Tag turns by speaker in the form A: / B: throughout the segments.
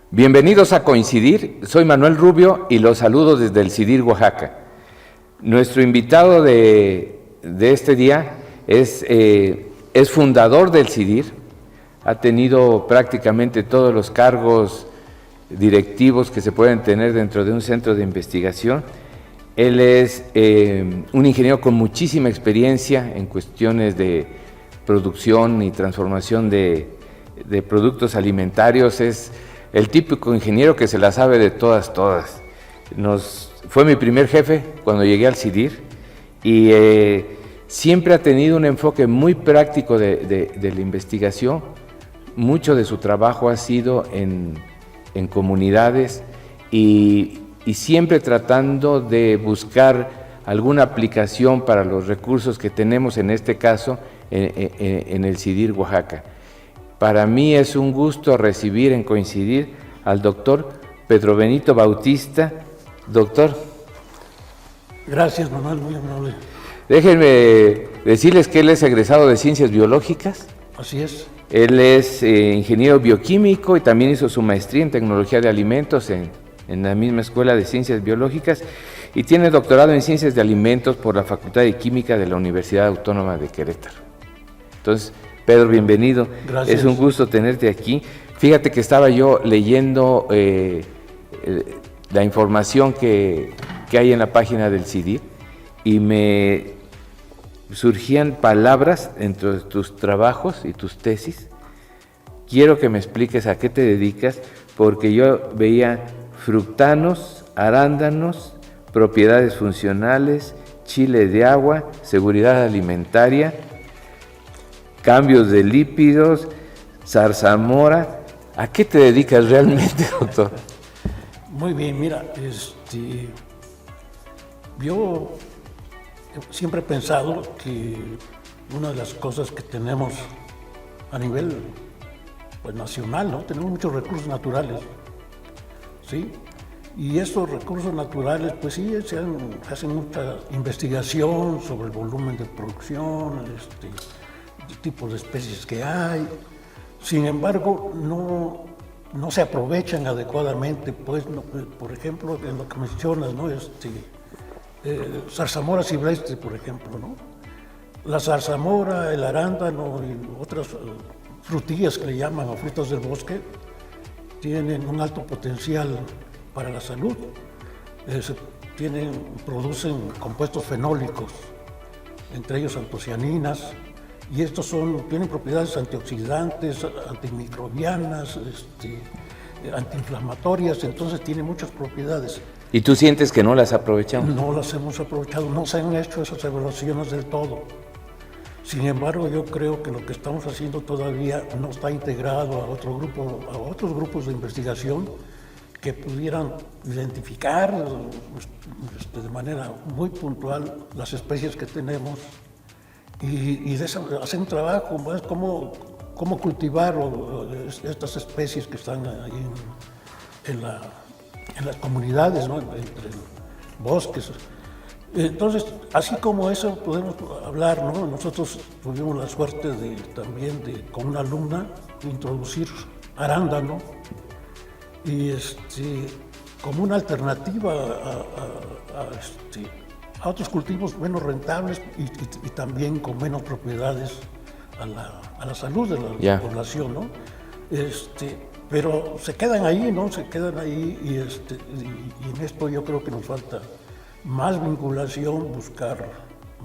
A: Bienvenidos a Coincidir, soy Manuel Rubio y los saludo desde el CIDIR, Oaxaca. Nuestro invitado de este día es fundador del CIDIR, ha tenido prácticamente todos los cargos directivos que se pueden tener dentro de un centro de investigación. Él es un ingeniero con muchísima experiencia en cuestiones de producción y transformación de productos alimentarios. Es el típico ingeniero que se la sabe de todas. Fue mi primer jefe cuando llegué al CIDIR y siempre ha tenido un enfoque muy práctico de la investigación. Mucho de su trabajo ha sido en comunidades y siempre tratando de buscar alguna aplicación para los recursos que tenemos, en este caso, en el CIDIR Oaxaca. Para mí es un gusto recibir en Coincidir al doctor Pedro Benito Bautista. Doctor.
B: Gracias, Manuel, muy amable.
A: Déjenme decirles que él es egresado de Ciencias Biológicas.
B: Así es.
A: Él es ingeniero bioquímico y también hizo su maestría en Tecnología de Alimentos en la misma Escuela de Ciencias Biológicas y tiene doctorado en Ciencias de Alimentos por la Facultad de Química de la Universidad Autónoma de Querétaro. Entonces, Pedro, bienvenido.
B: Gracias.
A: Es un gusto tenerte aquí. Fíjate que estaba yo leyendo la información que hay en la página del CIDIR y me surgían palabras entre tus trabajos y tus tesis. Quiero que me expliques a qué te dedicas, porque yo veía fructanos, arándanos, propiedades funcionales, chile de agua, seguridad alimentaria, cambios de lípidos, zarzamora. ¿A qué te dedicas realmente, doctor?
B: Muy bien, mira, yo siempre he pensado que una de las cosas que tenemos a nivel nacional, ¿no? Tenemos muchos recursos naturales, ¿sí? Y esos recursos naturales, pues sí, se hacen mucha investigación sobre el volumen de producción, tipos de especies que hay. Sin embargo, no se aprovechan adecuadamente, pues, no, por ejemplo, en lo que mencionas, ¿no? Zarzamora silvestre, por ejemplo, ¿no? La zarzamora, el arándano y otras frutillas que le llaman, o frutas del bosque, tienen un alto potencial para la salud. Producen compuestos fenólicos, entre ellos antocianinas, y estos tienen propiedades antioxidantes, antimicrobianas, antiinflamatorias, entonces tienen muchas propiedades.
A: ¿Y tú sientes que no las aprovechamos?
B: No las hemos aprovechado, no se han hecho esas evaluaciones del todo. Sin embargo, yo creo que lo que estamos haciendo todavía no está integrado a otros grupos de investigación que pudieran identificar de manera muy puntual las especies que tenemos y hacer un trabajo más cómo cultivar estas especies que están ahí en las comunidades, ¿no? Entre bosques. Entonces, así como eso podemos hablar, ¿no? Nosotros tuvimos la suerte con una alumna, de introducir arándano y como una alternativa a otros cultivos menos rentables y también con menos propiedades a la salud de la población, ¿no? Pero se quedan ahí, ¿no? Y en esto yo creo que nos falta más vinculación, buscar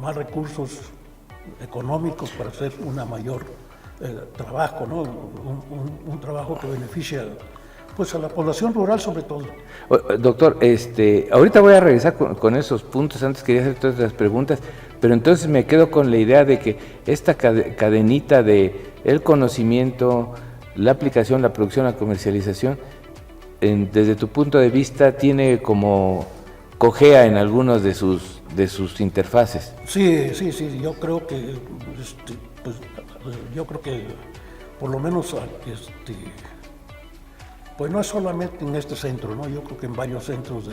B: más recursos económicos para hacer una mayor trabajo, ¿no? Un trabajo que beneficia pues a la población rural sobre todo.
A: Doctor, ahorita voy a regresar con esos puntos. Antes quería hacer todas las preguntas, pero entonces me quedo con la idea de que esta cadenita de el conocimiento, la aplicación, la producción, la comercialización, desde tu punto de vista tiene como cojea en algunos de sus interfaces.
B: Sí, yo creo que por lo menos pues no es solamente en este centro, ¿no? Yo creo que en varios centros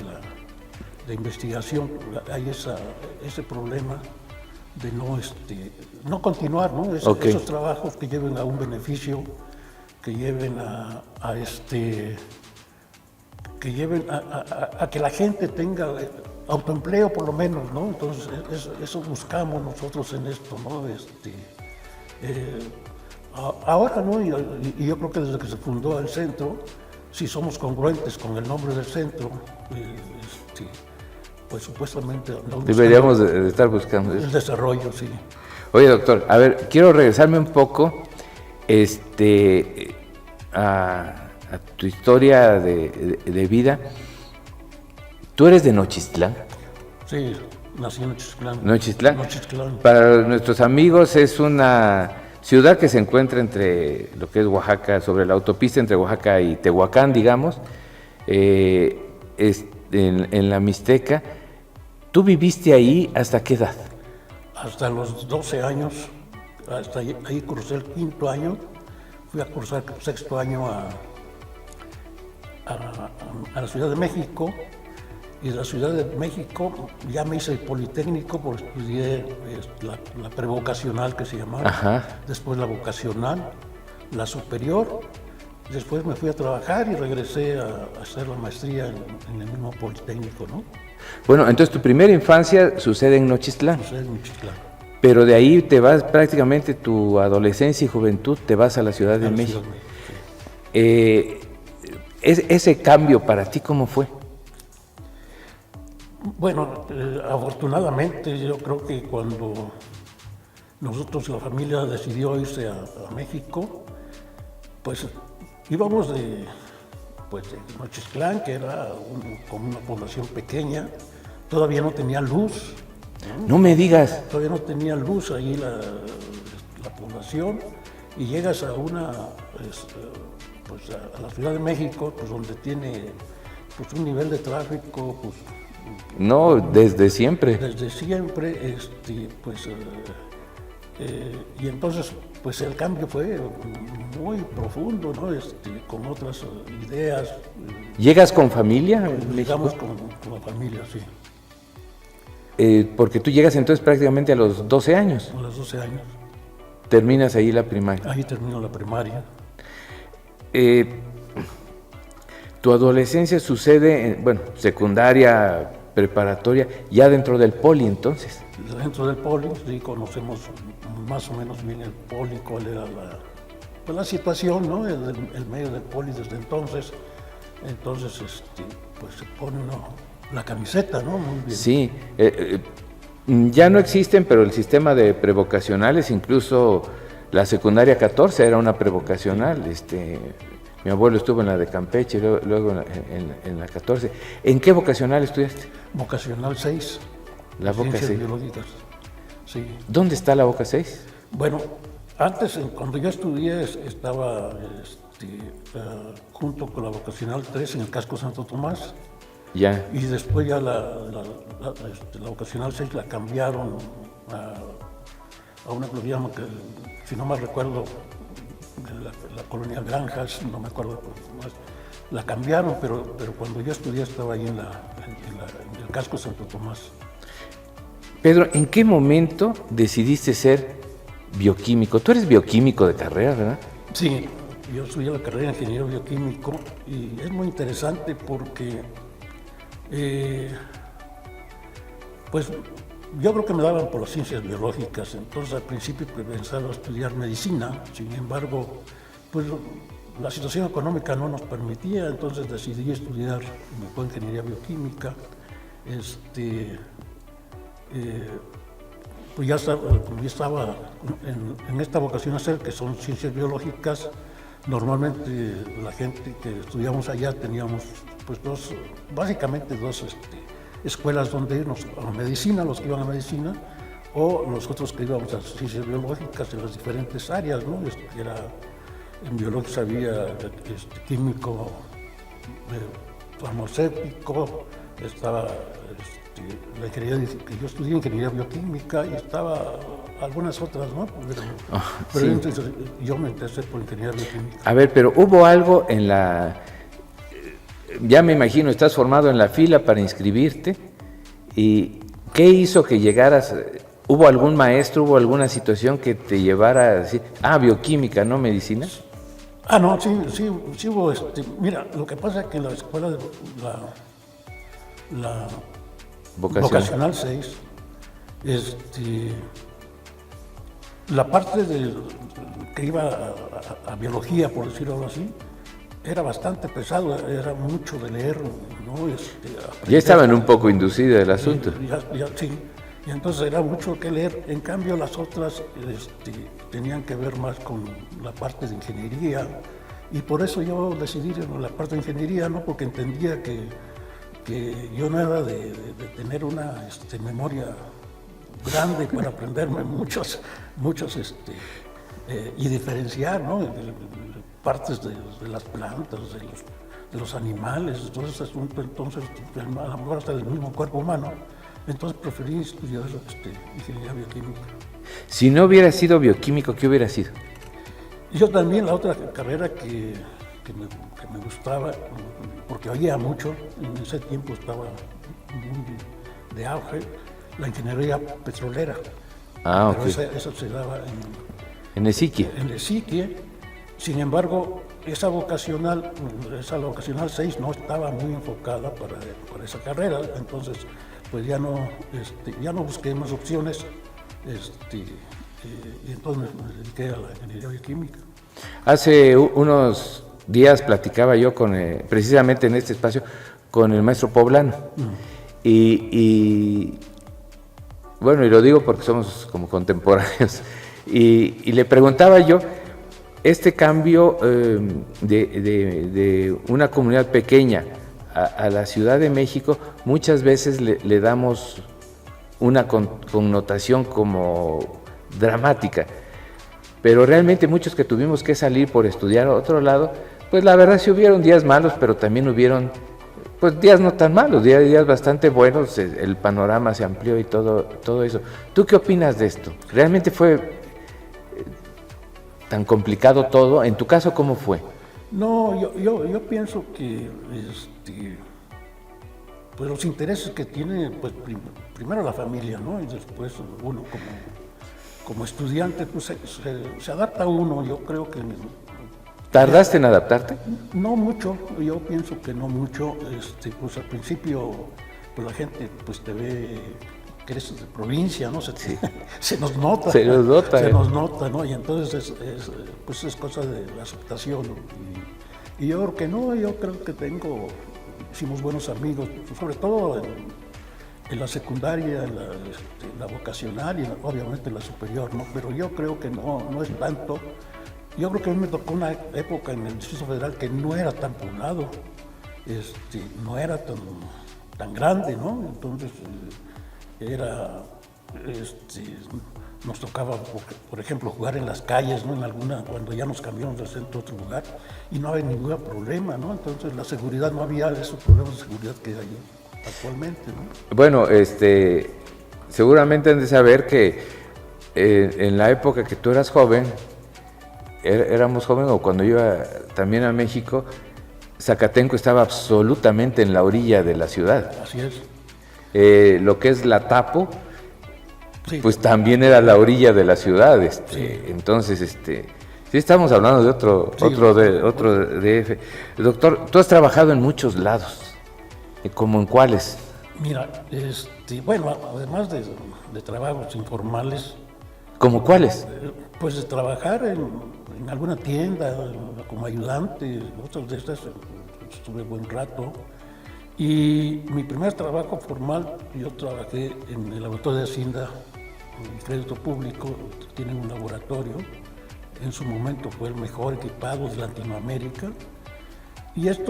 B: de investigación hay ese problema de no continuar, ¿no? Esos trabajos que lleven a un beneficio, que lleven que lleven a que la gente tenga autoempleo por lo menos, ¿no? Entonces eso buscamos nosotros en esto, ¿no? Ahora, ¿no? Y yo creo que desde que se fundó el centro, si somos congruentes con el nombre del centro, pues supuestamente
A: deberíamos de estar buscando
B: el desarrollo, sí.
A: Oye, doctor, a ver, quiero regresarme un poco a tu historia de vida. ¿Tú eres de Nochistlán?
B: Sí, nací en Nochistlán.
A: ¿Nochistlán?
B: Nochistlán.
A: Para nuestros amigos es una ciudad que se encuentra entre lo que es Oaxaca, sobre la autopista entre Oaxaca y Tehuacán, digamos, en la Mixteca. ¿Tú viviste ahí hasta qué edad?
B: Hasta los 12 años, hasta ahí cursé el 5º año, fui a cursar el 6º año a la Ciudad de México, y de la Ciudad de México ya me hice el Politécnico porque estudié la prevocacional que se llamaba.
A: Ajá.
B: Después la vocacional, la superior, después me fui a trabajar y regresé a hacer la maestría en el mismo Politécnico, ¿no?
A: Bueno, entonces tu primera infancia sucede en Nochistlán.
B: Sucede en Nochistlán.
A: Pero de ahí te vas prácticamente tu adolescencia y juventud, te vas a la Ciudad de México.
B: Sí.
A: Ese cambio para ti, ¿cómo fue?
B: Bueno, afortunadamente yo creo que cuando nosotros, la familia decidió irse a México, pues íbamos de Nochistlán, que era como una población pequeña, todavía no tenía luz.
A: No me digas.
B: Todavía no tenía luz ahí la población, y llegas a a la Ciudad de México, pues donde tiene pues un nivel de tráfico, pues
A: No, desde siempre.
B: desde siempre, y entonces pues el cambio fue muy profundo, ¿no? Con otras ideas,
A: ¿Llegas con familia?
B: digamos con la familia, sí,
A: Porque tú llegas entonces prácticamente a los 12 años.
B: a los 12 años.
A: Terminas ahí la primaria.
B: Ahí terminó la primaria.
A: Tu adolescencia sucede, secundaria, preparatoria, ya dentro del poli entonces.
B: Dentro del poli, sí, conocemos más o menos bien el poli, cuál era la situación, ¿no? El medio del poli desde entonces. Entonces, pues se pone la camiseta, ¿no? Muy bien.
A: Sí, ya no existen, pero el sistema de prevocacionales, incluso la secundaria 14 era una prevocacional. Mi abuelo estuvo en la de Campeche, luego en la 14. ¿En qué vocacional estudiaste?
B: Vocacional 6.
A: La Voca
B: Ciencias
A: 6.
B: biológicas, sí.
A: ¿Dónde está la Voca 6?
B: Bueno, antes, cuando yo estudié, estaba junto con la vocacional 3 en el casco Santo Tomás,
A: Ya.
B: y después ya la vocacional 6 la cambiaron a una que llaman, que si no mal recuerdo, la colonia Granjas, no me acuerdo más, la cambiaron, pero cuando yo estudié estaba ahí en el casco Santo Tomás.
A: Pedro, ¿en qué momento decidiste ser bioquímico? Tú eres bioquímico de carrera, ¿verdad?
B: Sí, yo estudié la carrera de ingeniero bioquímico, y es muy interesante porque pues yo creo que me daban por las ciencias biológicas. Entonces al principio pensaba estudiar medicina, sin embargo, pues la situación económica no nos permitía, entonces decidí estudiar ingeniería bioquímica. Pues ya estaba en esta vocación a hacer, que son ciencias biológicas. Normalmente la gente que estudiamos allá teníamos pues básicamente dos escuelas donde irnos: a medicina, los que iban a medicina, o los otros que íbamos a ciencias biológicas en las diferentes áreas, ¿no? En biología había químico, farmacéutico, estaba la ingeniería, que yo estudié ingeniería bioquímica, y estaba algunas otras, ¿no? Pero
A: sí.
B: entonces yo me interesé por ingeniería bioquímica.
A: A ver, pero hubo algo en ya me imagino, estás formado en la fila para inscribirte, ¿y qué hizo que llegaras? ¿Hubo algún maestro, hubo alguna situación que te llevara a decir, bioquímica, no medicina?
B: No, sí hubo, mira, lo que pasa es que en la escuela, la vocacional 6, la parte que iba a biología, por decirlo así, era bastante pesado, era mucho de leer, ¿no?
A: Ya estaban un poco inducidos el asunto.
B: Sí, y entonces era mucho que leer. En cambio, las otras tenían que ver más con la parte de ingeniería, y por eso yo decidí en la parte de ingeniería, ¿no? Porque entendía que yo no era de tener una memoria grande para aprenderme muchos y diferenciar, ¿no? Partes de las plantas, de los animales, todo ese asunto. Entonces, a lo mejor hasta del mismo cuerpo humano. Entonces preferí estudiar ingeniería bioquímica.
A: Si no hubiera sido bioquímico, ¿qué hubiera sido?
B: Yo también, la otra carrera que me gustaba, porque oía mucho, en ese tiempo estaba muy de auge, la ingeniería petrolera.
A: Pero
B: ok. Esa se daba
A: en Ezequiel.
B: En Ezequiel. Sin embargo, esa vocacional 6 no estaba muy enfocada para esa carrera, entonces pues ya no busqué más opciones, y entonces me dediqué a la ingeniería bioquímica.
A: Hace unos días platicaba yo precisamente en este espacio con el maestro Poblano, y bueno, y lo digo porque somos como contemporáneos, y le preguntaba yo, este cambio de una comunidad pequeña a la Ciudad de México, muchas veces le damos una connotación como dramática, pero realmente muchos que tuvimos que salir por estudiar a otro lado, pues la verdad sí hubieron días malos, pero también hubieron pues días no tan malos, días bastante buenos, el panorama se amplió y todo eso. ¿Tú qué opinas de esto? ¿Realmente fue tan complicado todo? En tu caso, ¿cómo fue?
B: No, yo pienso que pues los intereses que tiene, pues primero la familia, ¿no? Y después uno como estudiante, pues se adapta uno. Yo creo que
A: ¿Tardaste en adaptarte?
B: No mucho, yo pienso que no mucho. Pues al principio, pues la gente pues te ve que eres de provincia, ¿no? Se nos nota.
A: Se nos nota.
B: Se nos nota, ¿no? Y entonces pues es cosa de la aceptación. Y yo creo que no, yo creo que hicimos buenos amigos, sobre todo en la secundaria, en la vocacional y obviamente en la superior, ¿no? Pero yo creo que no es tanto. Yo creo que a mí me tocó una época en el Distrito Federal que no era tan poblado, no era tan grande, ¿no? Entonces nos tocaba, por ejemplo, jugar en las calles, ¿no? Cuando ya nos cambiamos del centro a otro lugar, y no había ningún problema, ¿no? Entonces la seguridad, no había esos problemas de seguridad que hay actualmente, ¿no?
A: Bueno, seguramente han de saber que en la época que tú eras joven, éramos jóvenes, o cuando iba también a México, Zacatenco estaba absolutamente en la orilla de la ciudad.
B: Así es.
A: Lo que es la Tapo,
B: sí,
A: pues también era la orilla de la ciudad.
B: Sí.
A: Entonces, sí estamos hablando de otro DF. Doctor, tú has trabajado en muchos lados. ¿Cómo en cuáles?
B: Mira, bueno, además de trabajos informales.
A: ¿Cómo cuáles?
B: Pues de trabajar en alguna tienda como ayudante, otras de estas estuve buen rato. Y mi primer trabajo formal, yo trabajé en el laboratorio de Hacienda, en crédito público, tienen un laboratorio. En su momento fue el mejor equipado de Latinoamérica. Y este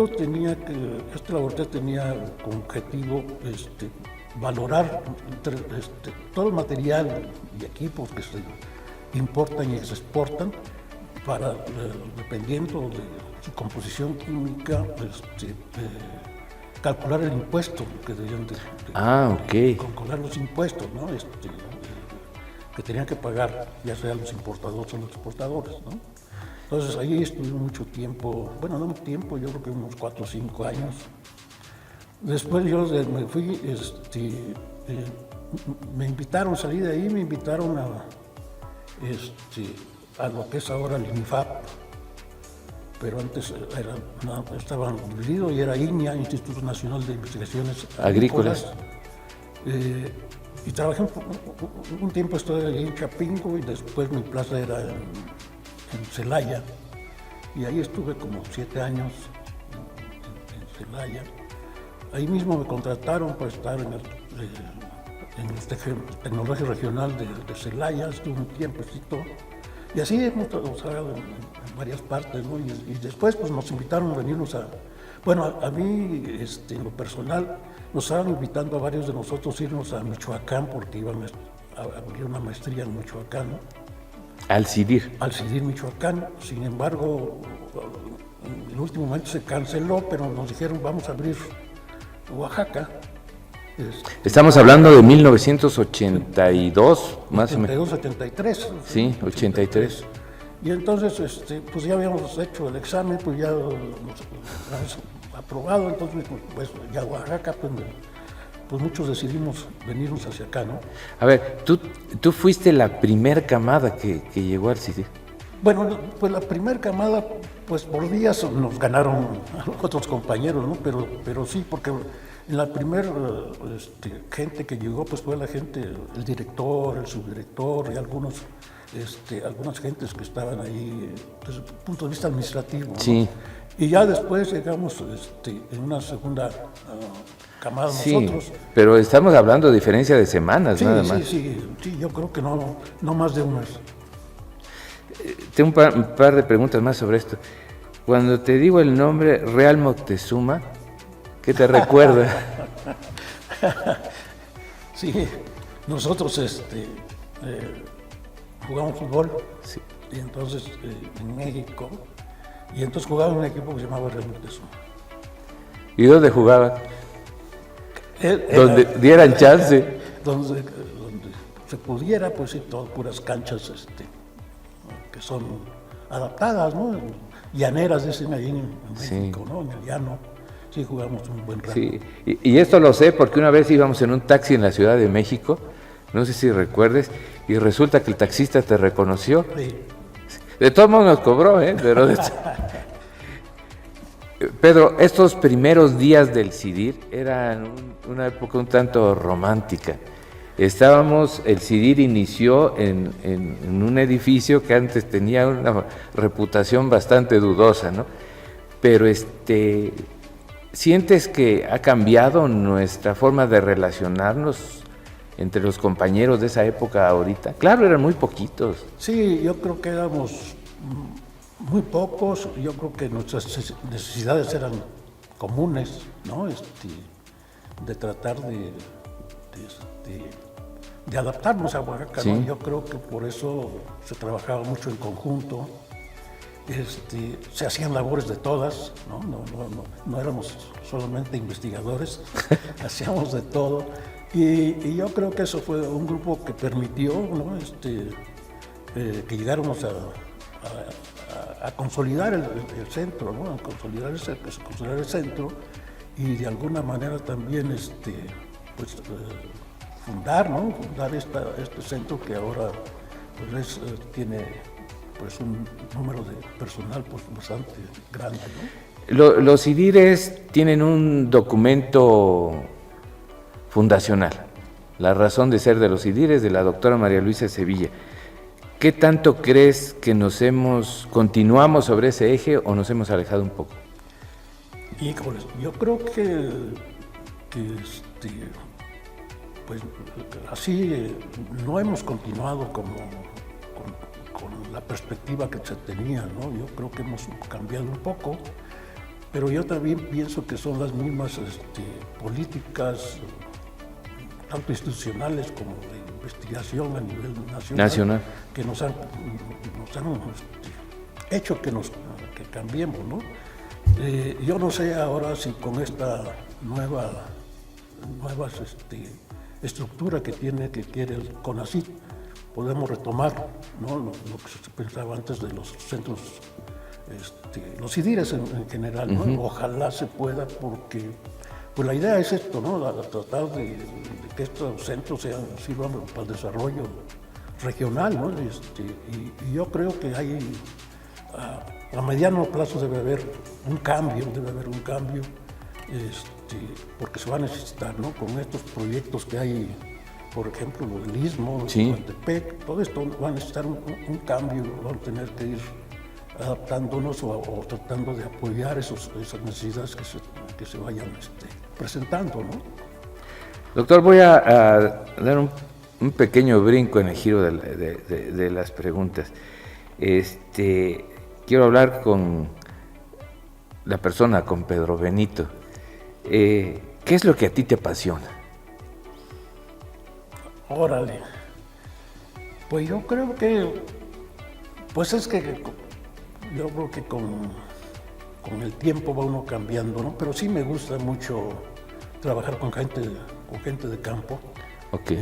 B: laboratorio tenía como objetivo valorar todo el material y equipos que se importan y se exportan para, dependiendo de su composición química, calcular el impuesto que debían calcular los impuestos, ¿no? Que tenían que pagar, ya sean los importadores o los exportadores, ¿no? Entonces ahí estuve mucho tiempo, bueno, no mucho tiempo, yo creo que unos 4 o 5 años. Después yo me fui, me invitaron, salí de ahí, me invitaron a lo que es ahora el INIFAP. pero antes estaban divididos y era INIA, Instituto Nacional de Investigaciones
A: Agrícolas.
B: Y trabajé un tiempo, estuve ahí en Chapingo y después mi plaza era en Celaya. Y ahí estuve como 7 años en Celaya. Ahí mismo me contrataron para estar en el Tecnológico Regional de Celaya, estuve un tiempecito. Y así hemos trabajado en varias partes, ¿no? Y después pues, nos invitaron a venirnos a... Bueno, a mí, en lo personal, nos estaban invitando a varios de nosotros irnos a Michoacán porque iban a abrir una maestría en Michoacán, ¿no?
A: Al CIDIR.
B: Al CIDIR Michoacán. Sin embargo, en el último momento se canceló, pero nos dijeron vamos a abrir Oaxaca.
A: Estamos hablando de 1982, más o menos.
B: 83.
A: Sí, 83.
B: Y entonces, pues ya habíamos hecho el examen, pues ya nos habíamos aprobado, entonces pues ya Oaxaca, pues muchos decidimos venirnos hacia acá, ¿no?
A: A ver, tú fuiste la primer camada que llegó al CIDIR.
B: Bueno, pues la primer camada, pues por días nos ganaron a los otros compañeros, ¿no? Pero sí, porque en la primera gente que llegó, pues fue la gente, el director, el subdirector y algunas gentes que estaban ahí desde el punto de vista administrativo, ¿no?
A: Sí.
B: Y ya después llegamos en una segunda camada nosotros.
A: Sí, pero estamos hablando de diferencia de semanas,
B: Sí,
A: nada más.
B: Sí, yo creo que no más de un mes.
A: Tengo un par de preguntas más sobre esto. Cuando te digo el nombre Real Moctezuma, ¿qué te recuerda?
B: Sí, nosotros jugamos fútbol,
A: Sí.
B: y entonces en México, y entonces jugaba en un equipo que se llamaba Real Moctezuma.
A: ¿Y dónde jugaban? Donde dieran chance.
B: Donde se pudiera, pues sí, todas puras canchas que son adaptadas, ¿no? Llaneras, dicen ahí en México, ¿no? En el llano. Sí, jugamos un buen rato.
A: Sí, y esto lo sé porque una vez íbamos en un taxi en la Ciudad de México, no sé si recuerdes, y resulta que el taxista te reconoció.
B: Sí.
A: De todos modos nos cobró, pero... Pedro, estos primeros días del CIDIR eran una época un tanto romántica. El CIDIR inició en un edificio que antes tenía una reputación bastante dudosa, ¿no? Pero ¿sientes que ha cambiado nuestra forma de relacionarnos entre los compañeros de esa época ahorita? Claro, eran muy poquitos.
B: Sí, yo creo que éramos muy pocos, yo creo que nuestras necesidades eran comunes, ¿no? De tratar de adaptarnos a Oaxaca,
A: Sí.
B: ¿no? Yo creo que por eso se trabajaba mucho en conjunto, se hacían labores de todas, ¿no? No éramos solamente investigadores, hacíamos de todo, y yo creo que eso fue un grupo que permitió, ¿no? Que llegáramos a consolidar el centro, ¿no? A consolidar el centro y de alguna manera también fundar, ¿no? Fundar este centro que ahora pues tiene pues un número de personal pues bastante grande, ¿no?
A: Los CIDIRes tienen un documento fundacional, la razón de ser de los CIDIRes, de la doctora María Luisa Sevilla. ¿Qué tanto crees que continuamos sobre ese eje o nos hemos alejado un poco?
B: Híjoles, yo creo que pues así no hemos continuado con la perspectiva que se tenía, ¿no? Yo creo que hemos cambiado un poco, pero yo también pienso que son las mismas políticas, tanto institucionales como de investigación a nivel nacional. Que nos han hecho que cambiemos, ¿no? Yo no sé ahora si con esta nueva estructura que quiere el CONACYT podemos retomar, ¿no? lo que se pensaba antes de los centros, los CIDIRes en general, ¿no? Uh-huh. Ojalá se pueda, porque pues la idea es esto, ¿no? Tratar de que estos centros sirvan para el desarrollo regional, ¿no? Y yo creo que hay A mediano plazo debe haber un cambio, porque se va a necesitar, ¿no? Con estos proyectos que hay, por ejemplo, lo del Istmo,
A: Sí.
B: Coatepec, todo esto va a necesitar un cambio, vamos a tener que ir adaptándonos o tratando de apoyar esas necesidades que se vayan presentando, ¿no?
A: Doctor, voy a dar un pequeño brinco en el giro de las preguntas. Quiero hablar con la persona, con Pedro Benito. ¿Qué es lo que a ti te apasiona?
B: Órale. Pues yo creo que, yo creo que con el tiempo va uno cambiando, ¿no? Pero sí me gusta mucho trabajar con gente de campo.
A: Ok.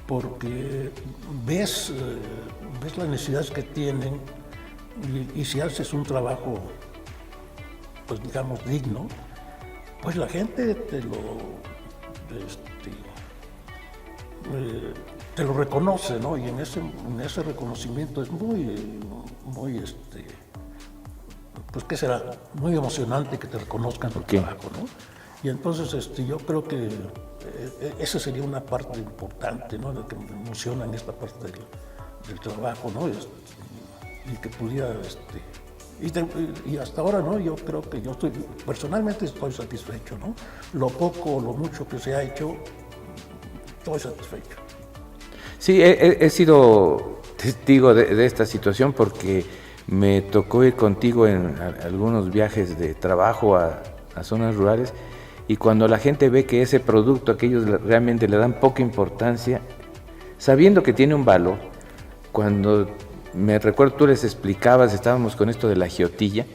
B: Porque ves las necesidades que tienen y si haces un trabajo, pues digamos, digno, pues la gente te lo reconoce, ¿no? Y en ese reconocimiento es muy, pues qué será, muy emocionante que te reconozcan tu trabajo, ¿no? Y entonces yo creo que esa sería una parte importante, ¿no? La que me emociona en esta parte del trabajo, ¿no? Y que pudiera, y hasta ahora, ¿no? Yo creo que personalmente estoy satisfecho, ¿no? Lo poco o lo mucho que se ha hecho, estoy satisfecho.
A: Sí, he sido testigo de esta situación porque me tocó ir contigo en algunos viajes de trabajo a zonas rurales, y cuando la gente ve que ese producto, que ellos realmente le dan poca importancia, sabiendo que tiene un valor, cuando me recuerdo tú les explicabas, estábamos con esto de la giotilla,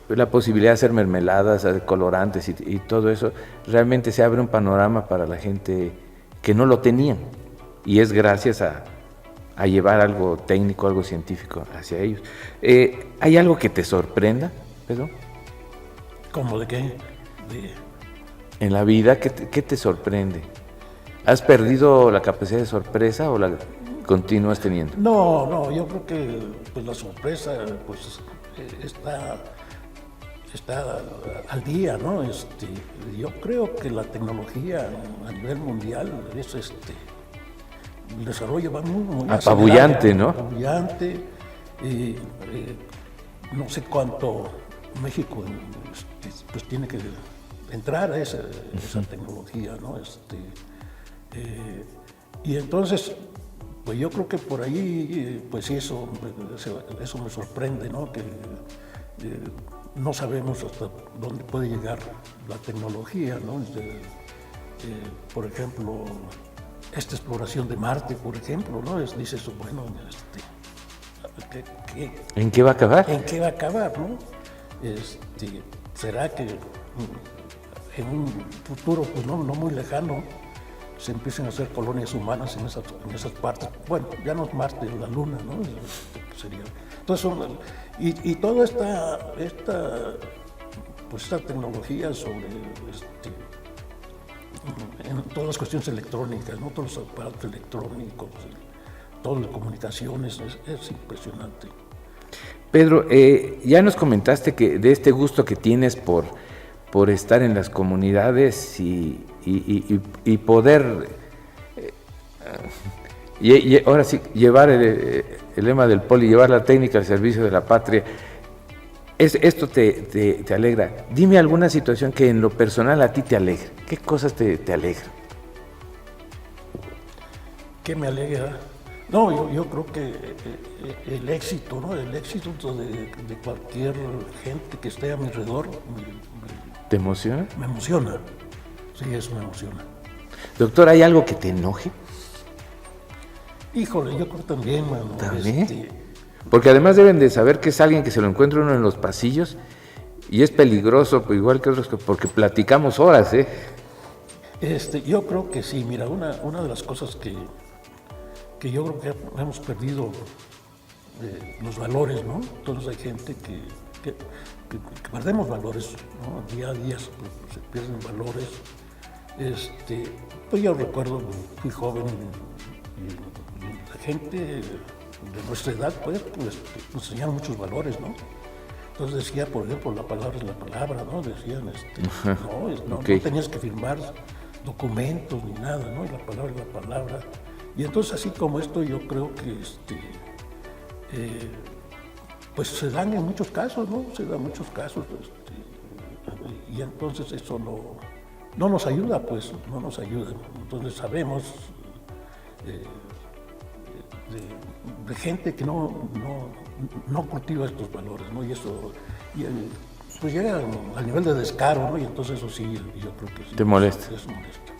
A: la posibilidad de hacer mermeladas, colorantes y todo eso, realmente se abre un panorama para la gente que no lo tenían, y es gracias a llevar algo técnico, algo científico hacia ellos. ¿Hay algo que te sorprenda, Pedro?
B: ¿Cómo de qué?
A: En la vida, ¿qué te sorprende? ¿Has perdido la capacidad de sorpresa o la continúas teniendo?
B: No, yo creo que pues, la sorpresa pues, está al día, ¿no? Yo creo que la tecnología a nivel mundial es el desarrollo va muy
A: apabullante,
B: acelerado,
A: ¿no?
B: Apabullante. No sé cuánto México pues tiene que entrar a esa tecnología, ¿no? Y entonces, pues yo creo que por ahí, pues sí, eso me sorprende, ¿no? Que no sabemos hasta dónde puede llegar la tecnología, ¿no? Por ejemplo, esta exploración de Marte, por ejemplo, ¿no? Dices, bueno,
A: ¿en qué va a acabar?
B: ¿En qué va a acabar, no? ¿Será que en un futuro, pues no muy lejano, se empiecen a hacer colonias humanas en esas partes? Bueno, ya no es Marte, la Luna, ¿no? Sería. Entonces, y toda esta tecnología sobre en todas las cuestiones electrónicas, ¿no? Todos los aparatos electrónicos, todas las comunicaciones, es impresionante.
A: Pedro, ya nos comentaste que de este gusto que tienes por estar en las comunidades y poder, y ahora sí, llevar el lema del Poli, llevar la técnica al servicio de la patria. Esto te alegra. Dime alguna situación que en lo personal a ti te alegra. ¿Qué cosas te alegran?
B: ¿Qué me alegra? No, yo creo que el éxito, ¿no? El éxito de cualquier gente que esté a mi alrededor
A: ¿Te emociona?
B: Me emociona. Sí, eso me emociona.
A: Doctor, ¿hay algo que te enoje?
B: Híjole, yo creo también, mano.
A: ¿También? Porque además deben de saber que es alguien que se lo encuentra uno en los pasillos y es peligroso, igual que otros, porque platicamos horas, ¿eh?
B: Yo creo que sí. Mira, una de las cosas que yo creo que hemos perdido los valores, ¿no? Entonces hay gente que perdemos valores, ¿no? Día a día se pierden valores. Pues yo recuerdo, fui joven y la gente nuestra edad, pues nos enseñaron muchos valores, ¿no? Entonces decía, por ejemplo, la palabra es la palabra, ¿no? Decían, no tenías que firmar documentos ni nada, ¿no? Y la palabra es la palabra. Y entonces, así como esto, yo creo que pues se dan en muchos casos, ¿no? Se dan muchos casos, y entonces eso no nos ayuda, pues, no nos ayuda. Entonces sabemos de gente que no cultiva estos valores, ¿no? Y eso pues llega al nivel de descaro, ¿no? Y entonces eso sí, yo creo que sí.
A: ¿Te molesta?
B: Es molesto.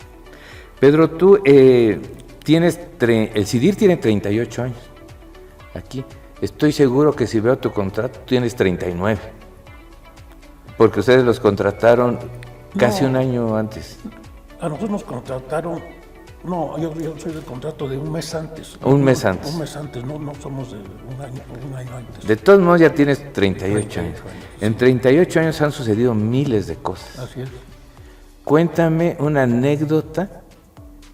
A: Pedro, tú el CIDIR tiene 38 años aquí. Estoy seguro que si veo tu contrato tienes 39, porque ustedes los contrataron casi un año antes.
B: A nosotros nos contrataron, yo soy del contrato de un mes antes.
A: Un mes antes.
B: Un mes antes, no somos de un año antes.
A: De todos modos ya tienes 38 años. En 38 años han sucedido miles de cosas.
B: Así es.
A: Cuéntame una anécdota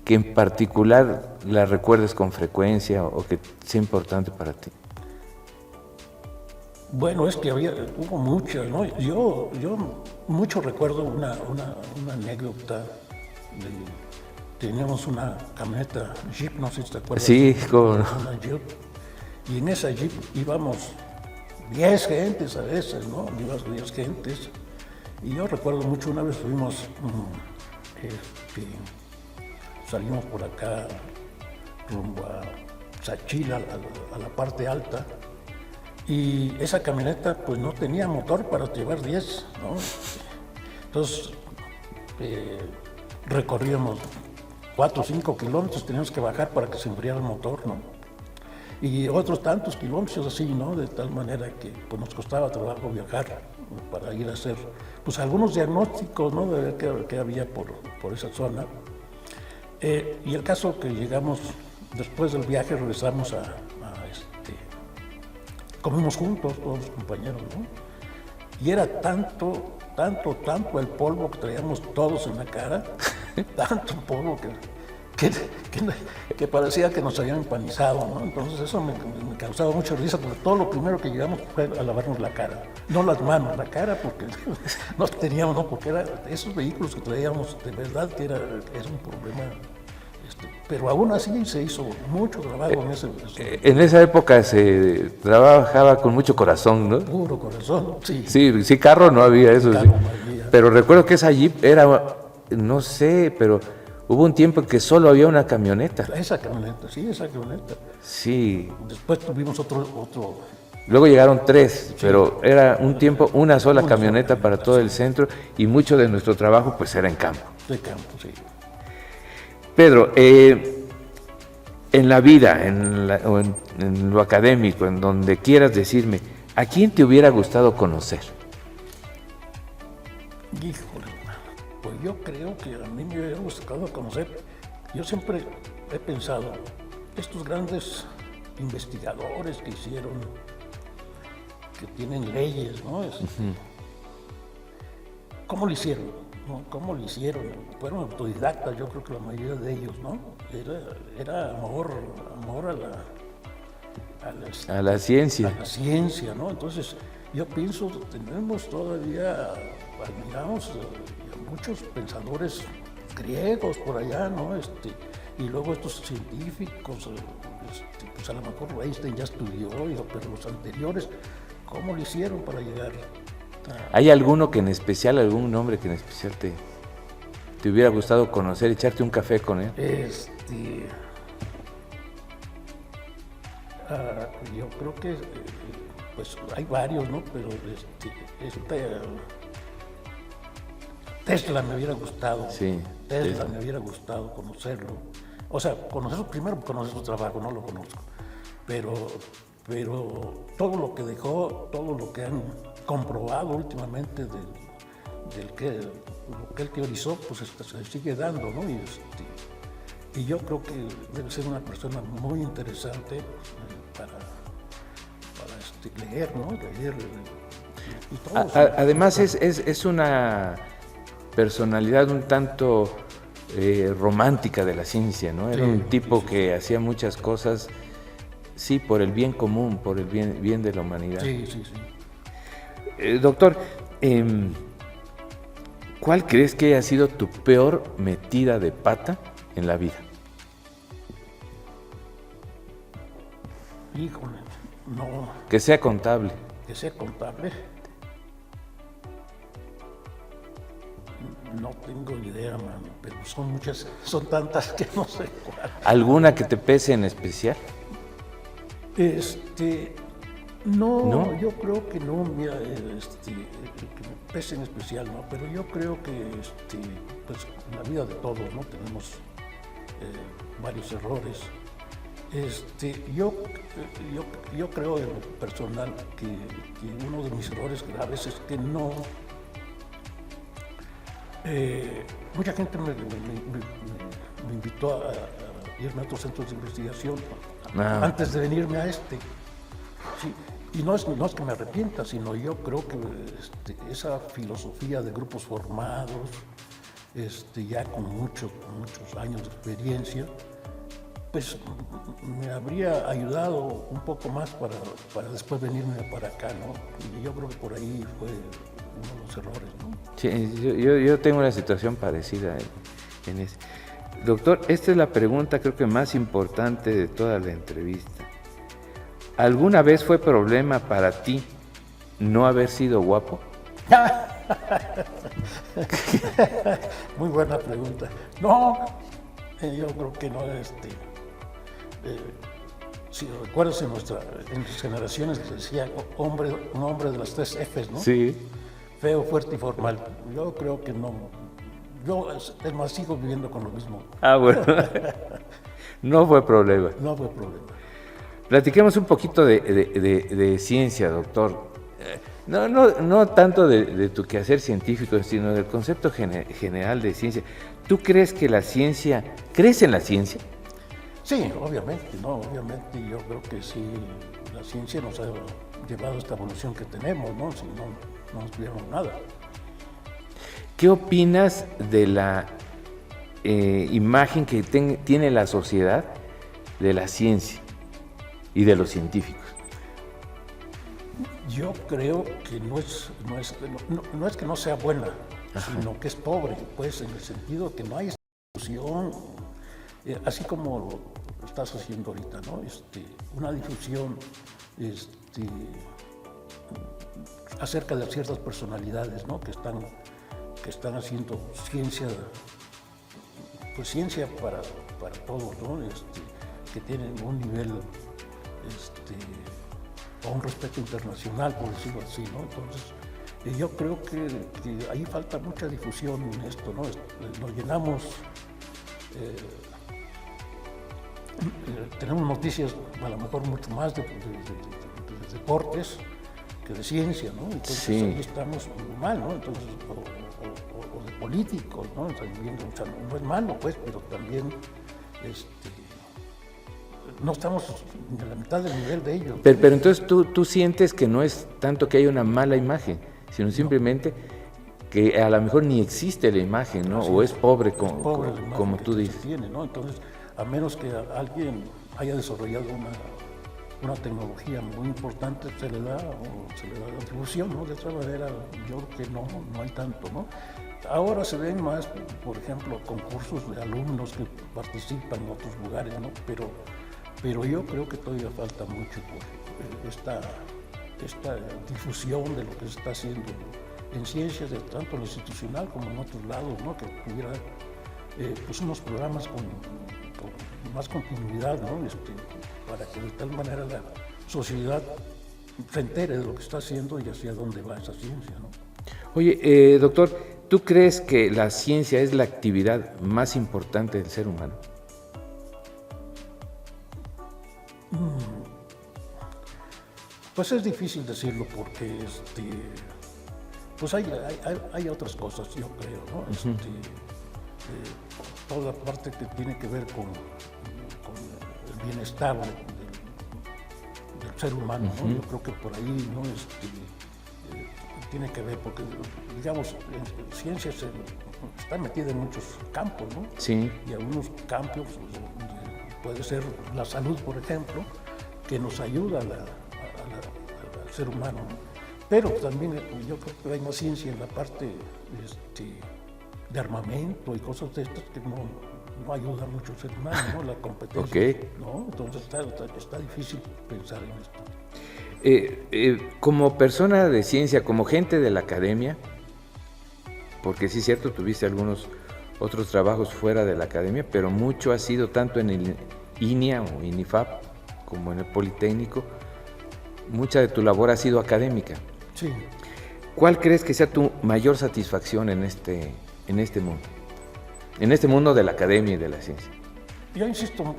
A: que en particular la recuerdes con frecuencia o que sea importante para ti.
B: Bueno, es que hubo muchas, ¿no? Yo mucho recuerdo una anécdota. Teníamos una camioneta Jeep, no sé si te acuerdas.
A: Sí, como no.
B: Una Jeep. Y en esa Jeep íbamos 10 gentes a veces, ¿no? Íbamos 10 gentes. Y yo recuerdo mucho, una vez salimos por acá rumbo a Sachila, a la parte alta. Y esa camioneta pues no tenía motor para llevar 10, ¿no? Entonces recorríamos 4 o 5 kilómetros, teníamos que bajar para que se enfriara el motor, ¿no? Y otros tantos kilómetros así, ¿no? De tal manera que pues, nos costaba trabajo viajar para ir a hacer pues algunos diagnósticos, ¿no? De ver qué había por esa zona. Y el caso que llegamos, después del viaje regresamos comimos juntos, todos los compañeros, ¿no? Y era tanto el polvo que traíamos todos en la cara, tanto polvo que parecía que nos habían empanizado, ¿no? Entonces eso me causaba mucha risa, porque todo lo primero que llegamos fue a lavarnos la cara, no las manos, la cara, porque no teníamos, ¿no? Porque esos vehículos que traíamos, de verdad que era un problema. Pero aún así se hizo mucho trabajo en ese.
A: En esa época se trabajaba con mucho corazón, ¿no?
B: Puro corazón, sí.
A: Sí, carro no había, eso
B: carro
A: sí.
B: No había.
A: Pero recuerdo que esa Jeep era, no sé, pero hubo un tiempo en que solo había una camioneta.
B: Esa camioneta.
A: Sí.
B: Después tuvimos otro.
A: Luego llegaron 3,
B: sí.
A: Pero era un tiempo una sola camioneta para todo el centro y mucho de nuestro trabajo pues era en campo.
B: De campo, sí.
A: Pedro, en la vida, en lo académico, en donde quieras decirme, ¿a quién te hubiera gustado conocer?
B: Híjole, pues yo creo que a mí me hubiera gustado conocer. Yo siempre he pensado, estos grandes investigadores que hicieron, que tienen leyes, ¿no? ¿Cómo lo hicieron? ¿No? ¿Cómo lo hicieron? Fueron autodidactas, yo creo que la mayoría de ellos, ¿no? Era amor
A: a la ciencia.
B: A la ciencia, ¿no? Entonces, yo pienso, tenemos todavía, admiramos a muchos pensadores griegos por allá, ¿no? Y luego estos científicos, pues a lo mejor Einstein ya estudió, pero los anteriores, ¿cómo lo hicieron para llegar?
A: ¿Hay alguno que en especial, algún nombre que en especial te hubiera gustado conocer, echarte un café con él?
B: Yo creo que pues hay varios, ¿no? Pero Tesla me hubiera gustado.
A: Sí.
B: Tesla me hubiera gustado conocerlo. O sea, primero conocer su trabajo, no lo conozco. Pero todo lo que dejó, todo lo que han comprobado últimamente de lo que él teorizó, pues se sigue dando, ¿no? Y yo creo que debe ser una persona muy interesante para leer, ¿no? Leer y todo.
A: Además es una personalidad un tanto romántica de la ciencia, ¿no? Era un tipo que hacía muchas cosas sí, por el bien común, por el bien de la humanidad.
B: Sí, sí, sí.
A: Doctor, ¿cuál crees que haya sido tu peor metida de pata en la vida?
B: Híjole, no,
A: Que sea contable.
B: que sea contable. No tengo idea, mano, pero son muchas, son tantas que no sé cuál.
A: ¿Alguna que te pese en especial?
B: No,
A: ¿No?
B: yo creo que no, mira, que me pese en especial, ¿no? Pero yo creo que, pues, en la vida de todos, ¿no? Tenemos varios errores. Yo creo en lo personal que uno de mis errores graves es que no. Mucha gente me invitó a irme a otros centros de investigación antes de venirme a este. Sí, y no es que me arrepienta, sino yo creo que esa filosofía de grupos formados, ya con muchos años de experiencia, pues me habría ayudado un poco más para después venirme para acá, ¿no? Y yo creo que por ahí fue uno de los errores, ¿no?
A: Sí, yo tengo una situación parecida en eso. Doctor, esta es la pregunta creo que más importante de toda la entrevista. ¿Alguna vez fue problema para ti no haber sido guapo?
B: Muy buena pregunta. No, yo creo que no. Si recuerdas en nuestras generaciones decía un hombre de las 3 Fs, ¿no?
A: Sí.
B: Feo, fuerte y formal. Yo creo que no. Yo, es más, sigo viviendo con lo mismo.
A: Ah, bueno. No fue problema.
B: No fue problema.
A: Platiquemos un poquito de ciencia, doctor. No tanto de tu quehacer científico, sino del concepto general de ciencia. ¿Tú crees que la ciencia, crees en la ciencia?
B: Sí, obviamente, no, obviamente yo creo que sí, la ciencia nos ha llevado a esta evolución que tenemos, ¿no? Si no tuviéramos nada.
A: ¿Qué opinas de la imagen que tiene la sociedad de la ciencia y de los científicos?
B: Yo creo que no es que no sea buena, sino que es pobre, pues en el sentido que no hay difusión, así como lo estás haciendo ahorita, ¿no? Una difusión acerca de ciertas personalidades, ¿no? que están haciendo ciencia, pues ciencia para todos, ¿no? Que tienen un nivel o un respeto internacional, por decirlo así, ¿no? Entonces, yo creo que ahí falta mucha difusión en esto, ¿no? Nos llenamos, tenemos noticias a lo mejor mucho más de deportes que de ciencia, ¿no? Entonces
A: sí.
B: Ahí estamos mal, ¿no? Entonces, o de políticos, ¿no? También, o sea, no es malo, pues, pero también no estamos en la mitad del nivel de ellos.
A: Pero entonces tú sientes que no es tanto que haya una mala imagen, sino simplemente que a lo mejor ni existe la imagen, ¿no? O es pobre, como tú dices.
B: Tiene, ¿no? Entonces, a menos que alguien haya desarrollado una tecnología muy importante, se le da atribución, ¿no? De otra manera, yo creo que no hay tanto, ¿no? Ahora se ven más, por ejemplo, concursos de alumnos que participan en otros lugares, ¿no? Pero yo creo que todavía falta mucho por esta difusión de lo que se está haciendo en ciencias, tanto en lo institucional como en otros lados, ¿no? Que hubiera pues unos programas con más continuidad, ¿no? Para que de tal manera la sociedad se entere de lo que está haciendo y hacia dónde va esa ciencia, ¿no?
A: Oye, doctor, ¿tú crees que la ciencia es la actividad más importante del ser humano?
B: Pues es difícil decirlo porque pues hay otras cosas, yo creo, ¿no? Toda la parte que tiene que ver con el bienestar del ser humano, ¿no? Yo creo que por ahí, ¿no? Tiene que ver, porque, digamos, ciencia está metida en muchos campos, ¿no?
A: Sí.
B: Y algunos campos, puede ser la salud, por ejemplo, que nos ayuda al ser humano, ¿no? Pero también yo creo que hay más ciencia en la parte de armamento y cosas de estas que no ayuda mucho al ser humano, ¿no? La competencia,
A: Okay.
B: ¿no? Entonces está difícil pensar en esto.
A: Como persona de ciencia, como gente de la academia, porque sí es cierto, tuviste algunos otros trabajos fuera de la academia, pero mucho ha sido tanto en el INIA o INIFAP como en el Politécnico, mucha de tu labor ha sido académica.
B: Sí.
A: ¿Cuál crees que sea tu mayor satisfacción en este mundo? En este mundo de la academia y de la ciencia.
B: Yo insisto,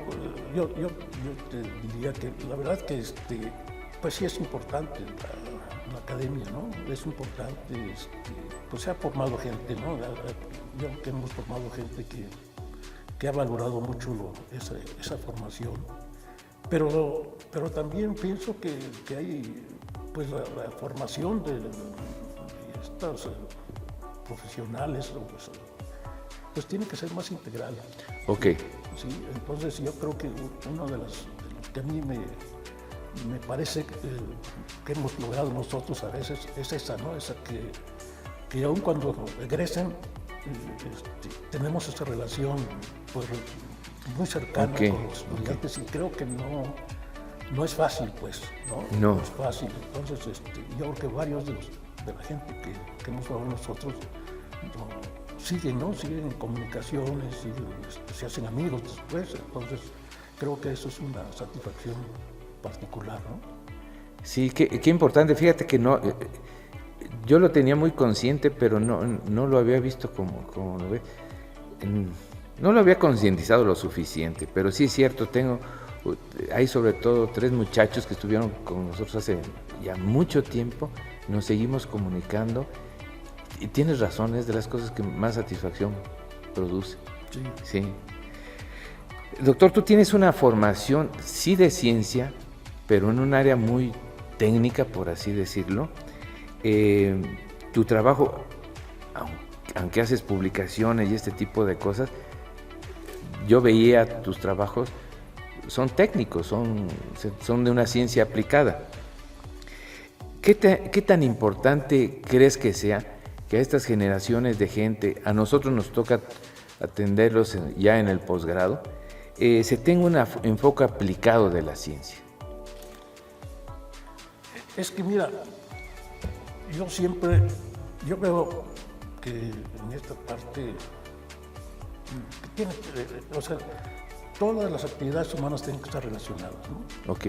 B: yo te diría que la verdad que pues sí es importante la academia, ¿no? Es importante, pues se ha formado gente, ¿no? Yo creo que hemos formado gente que ha valorado mucho esa formación, pero también pienso que hay, pues la formación de estos profesionales, pues tiene que ser más integral.
A: Ok.
B: Sí, entonces yo creo que uno de los que a mí me parece que hemos logrado nosotros a veces es esa, ¿no? Esa que aun cuando egresen tenemos esa relación pues, muy cercana con los estudiantes y creo que no es fácil, pues, ¿no?
A: No.
B: No es fácil. Entonces yo creo que varios de la gente que hemos hablado nosotros siguen en comunicaciones, se hacen amigos después, entonces creo que eso es una satisfacción particular, ¿no?
A: Sí, qué importante. Fíjate que no, yo lo tenía muy consciente, pero no lo había visto como lo ve. No lo había concientizado lo suficiente, pero sí es cierto, hay sobre todo 3 muchachos que estuvieron con nosotros hace ya mucho tiempo, nos seguimos comunicando y tienes razón, es de las cosas que más satisfacción produce.
B: Sí.
A: Sí. Doctor, tú tienes una formación, sí de ciencia, pero en un área muy técnica, por así decirlo. Tu trabajo, aunque haces publicaciones y este tipo de cosas, yo veía tus trabajos, son técnicos, son de una ciencia aplicada. ¿Qué tan importante crees que sea que a estas generaciones de gente, a nosotros nos toca atenderlos ya en el posgrado, se tenga un enfoque aplicado de la ciencia?
B: Es que mira, yo veo que en esta parte o sea, todas las actividades humanas tienen que estar relacionadas, ¿no?
A: Ok.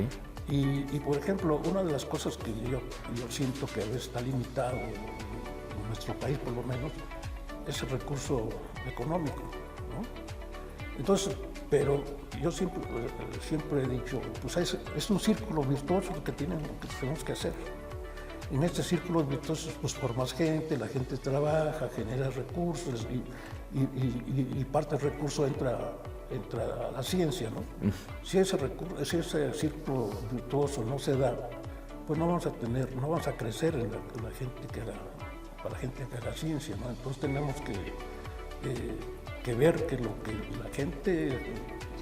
B: Y por ejemplo, una de las cosas que yo siento que a veces está limitado en nuestro país, por lo menos, es el recurso económico, ¿no? Entonces, pero yo siempre he dicho, pues es un círculo virtuoso que tenemos que hacer. En este círculo virtuoso, pues por más gente, la gente trabaja, genera recursos y parte del recurso entra a la ciencia, ¿no? Si ese círculo virtuoso no se da, pues no vamos a crecer en la gente para la gente que haga ciencia, ¿no? Entonces tenemos que ver que lo que la gente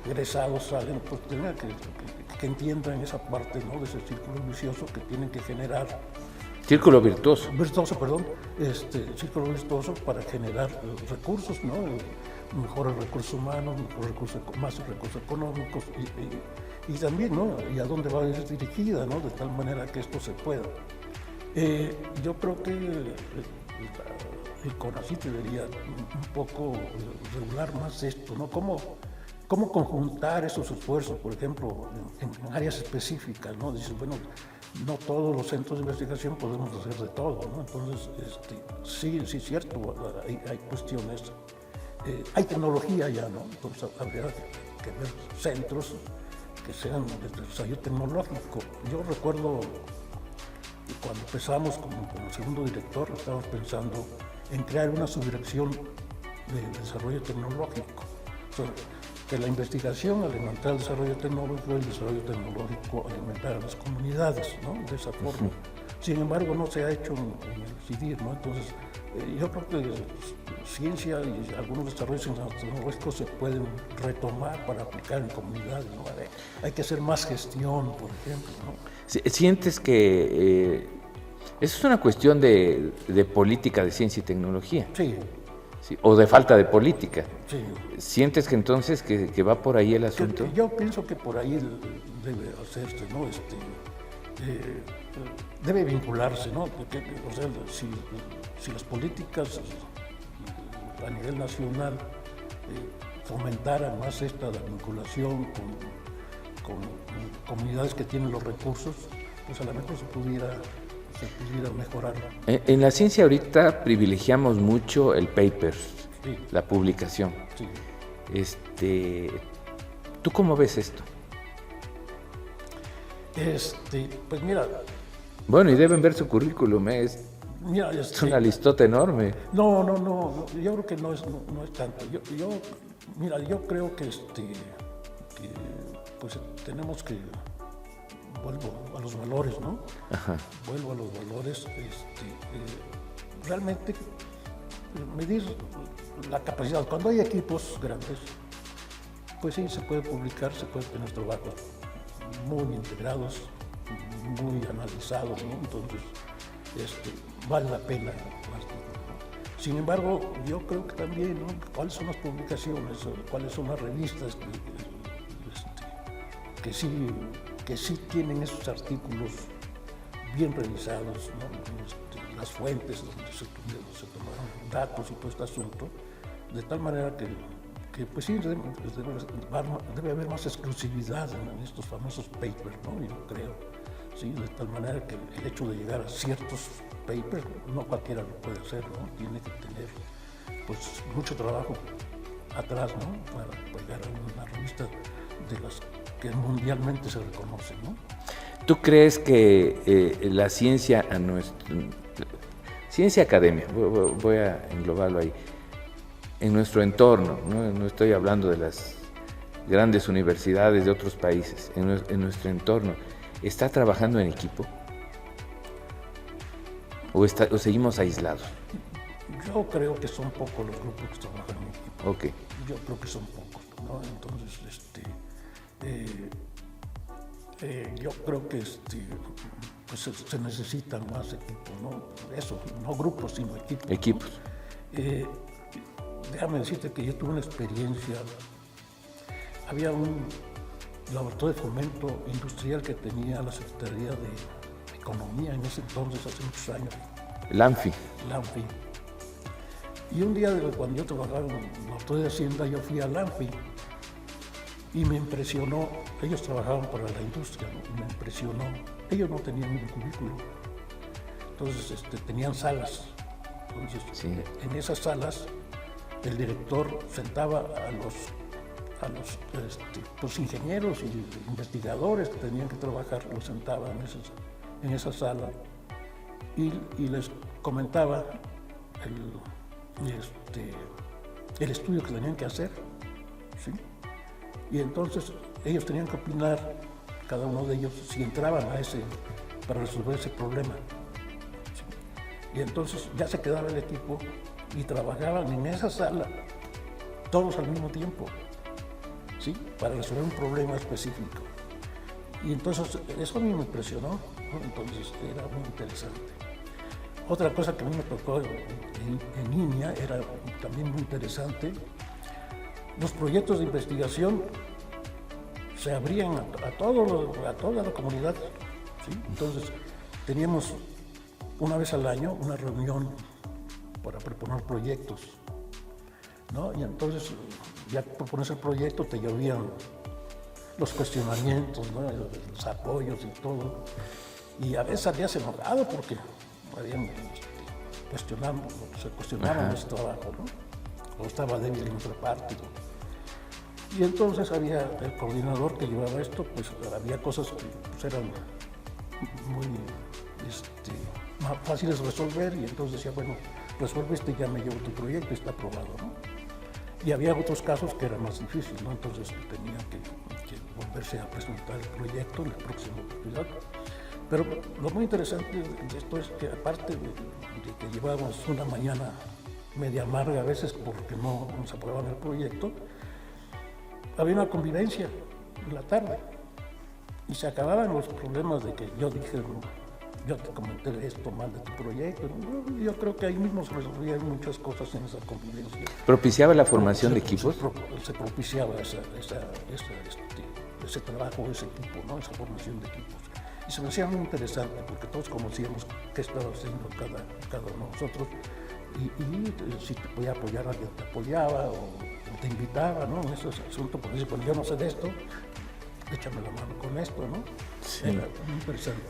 B: egresados salen, pues tengan que entiendan esa parte, ¿no? De ese círculo vicioso que tienen que generar.
A: Círculo virtuoso.
B: Círculo virtuoso para generar recursos, ¿no? Mejores recursos humanos, más recursos económicos y también, ¿no? Y a dónde va a ir dirigida, ¿no? De tal manera que esto se pueda. Yo creo que el CONACYT debería un poco regular más esto, ¿no? ¿Cómo conjuntar esos esfuerzos, por ejemplo, en áreas específicas, ¿no? Dices, bueno, no todos los centros de investigación podemos hacer de todo, ¿no? Entonces, sí es cierto, hay cuestiones. Hay tecnología ya, ¿no? Entonces habría que ver centros que sean de desarrollo tecnológico. Yo recuerdo cuando empezamos como segundo director, estábamos pensando en crear una subdirección de desarrollo tecnológico. O sea, que la investigación alimentar el desarrollo tecnológico alimentar a las comunidades, ¿no? De esa forma. Sin embargo, no se ha hecho en el CIDIR, ¿no? Entonces, yo creo que ciencia y algunos desarrollos tecnológicos se pueden retomar para aplicar en comunidades, ¿no? Hay que hacer más gestión, por ejemplo, ¿no?
A: ¿Sientes que eso es una cuestión de política de ciencia y tecnología?
B: Sí.
A: ¿Sí? ¿O de falta de política?
B: Sí.
A: ¿Sientes que entonces que va por ahí el asunto?
B: Yo pienso que por ahí debe hacerse, ¿no? Debe vincularse, ¿no? Porque, o sea, si las políticas a nivel nacional fomentaran más la vinculación con comunidades que tienen los recursos, pues a lo mejor se pudiera mejorar.
A: En la ciencia ahorita privilegiamos mucho el paper,
B: Sí.
A: la publicación.
B: Sí.
A: ¿Tú cómo ves esto?
B: Pues mira.
A: Bueno, y deben ver su currículum, es una listota enorme.
B: No, yo creo que no es tanto. Yo creo que pues tenemos que, vuelvo a los valores, ¿no?
A: Ajá.
B: Vuelvo a los valores, realmente medir la capacidad. Cuando hay equipos grandes, pues sí, se puede publicar, se puede tener trabajos muy integrados, muy analizados, ¿no? Entonces, vale la pena, ¿no? Sin embargo, yo creo que también, ¿no? ¿Cuáles son las publicaciones? ¿Cuáles son las revistas que sí tienen esos artículos bien revisados, ¿no? Las fuentes donde se tomaron datos y todo este asunto, de tal manera que pues sí, debe haber más exclusividad en estos famosos papers, ¿no? Yo creo, sí, de tal manera que el hecho de llegar a ciertos papers, no cualquiera lo puede hacer, ¿no? Tiene que tener, pues, mucho trabajo atrás, ¿no? Para llegar a una revista de las que mundialmente se reconocen, ¿no?
A: ¿Tú crees que la ciencia, ciencia academia, voy a englobarlo ahí, en nuestro entorno, no estoy hablando de las grandes universidades de otros países, en nuestro entorno, ¿está trabajando en equipo? ¿O seguimos aislados?
B: Yo creo que son pocos los grupos que trabajan en equipo.
A: Ok.
B: Yo creo que son pocos, ¿no? Entonces, yo creo que pues se necesitan más equipos, ¿no? Eso, no grupos, sino equipos.
A: Equipos.
B: ¿No? Déjame decirte que yo tuve una experiencia. Había un laboratorio de fomento industrial que tenía la Secretaría de Economía en ese entonces, hace muchos años.
A: LANFI.
B: Y un día, cuando yo trabajaba en el laboratorio de Hacienda, yo fui a LANFI y me impresionó. Ellos trabajaban para la industria, ¿no? Y me impresionó. Ellos no tenían un cubículo. Entonces, tenían salas. Entonces, sí. En esas salas, el director sentaba a los ingenieros y investigadores que tenían que trabajar, los sentaba en esa sala y les comentaba el estudio que tenían que hacer, ¿sí? Y entonces ellos tenían que opinar, cada uno de ellos, si entraban para resolver ese problema, ¿sí? Y entonces ya se quedaba el equipo y trabajaban en esa sala todos al mismo tiempo, ¿sí? Para resolver un problema específico. Y entonces eso a mí me impresionó, ¿no? Entonces era muy interesante. Otra cosa que a mí me tocó en línea era también muy interesante. Los proyectos de investigación se abrían a toda la comunidad, ¿sí? Entonces teníamos una vez al año una reunión para proponer proyectos, ¿no? Y entonces ya propones el proyecto, te llovían los cuestionamientos, ¿no? Los apoyos y todo. Y a veces salías enojado porque se cuestionaban nuestro trabajo, ¿no? O estaba débil en otra parte, ¿no? Y entonces había el coordinador que llevaba esto, pues había cosas que pues, eran muy más fáciles de resolver y entonces decía, bueno, resuelve y ya me llevo tu proyecto y está aprobado, ¿no? Y había otros casos que era más difícil, ¿no? Entonces tenía que volverse a presentar el proyecto en la próxima oportunidad. Pero lo muy interesante de esto es que aparte de que llevábamos una mañana media amarga a veces porque no nos aprobaban el proyecto, había una convivencia en la tarde y se acababan los problemas de que yo dije, yo te comenté esto mal de tu proyecto. Yo creo que ahí mismo se resolvían muchas cosas en esa convivencia.
A: ¿Propiciaba la formación de equipos?
B: Se propiciaba ese trabajo, ese equipo, ¿no? Esa formación de equipos. Y se me hacía muy interesante porque todos conocíamos qué estaba haciendo cada uno de nosotros y si te podía apoyar, alguien te apoyaba o te invitaba, ¿no? Eso es asunto, porque dice, bueno, yo no sé de esto, échame la mano con esto, ¿no? Sí. Era muy interesante.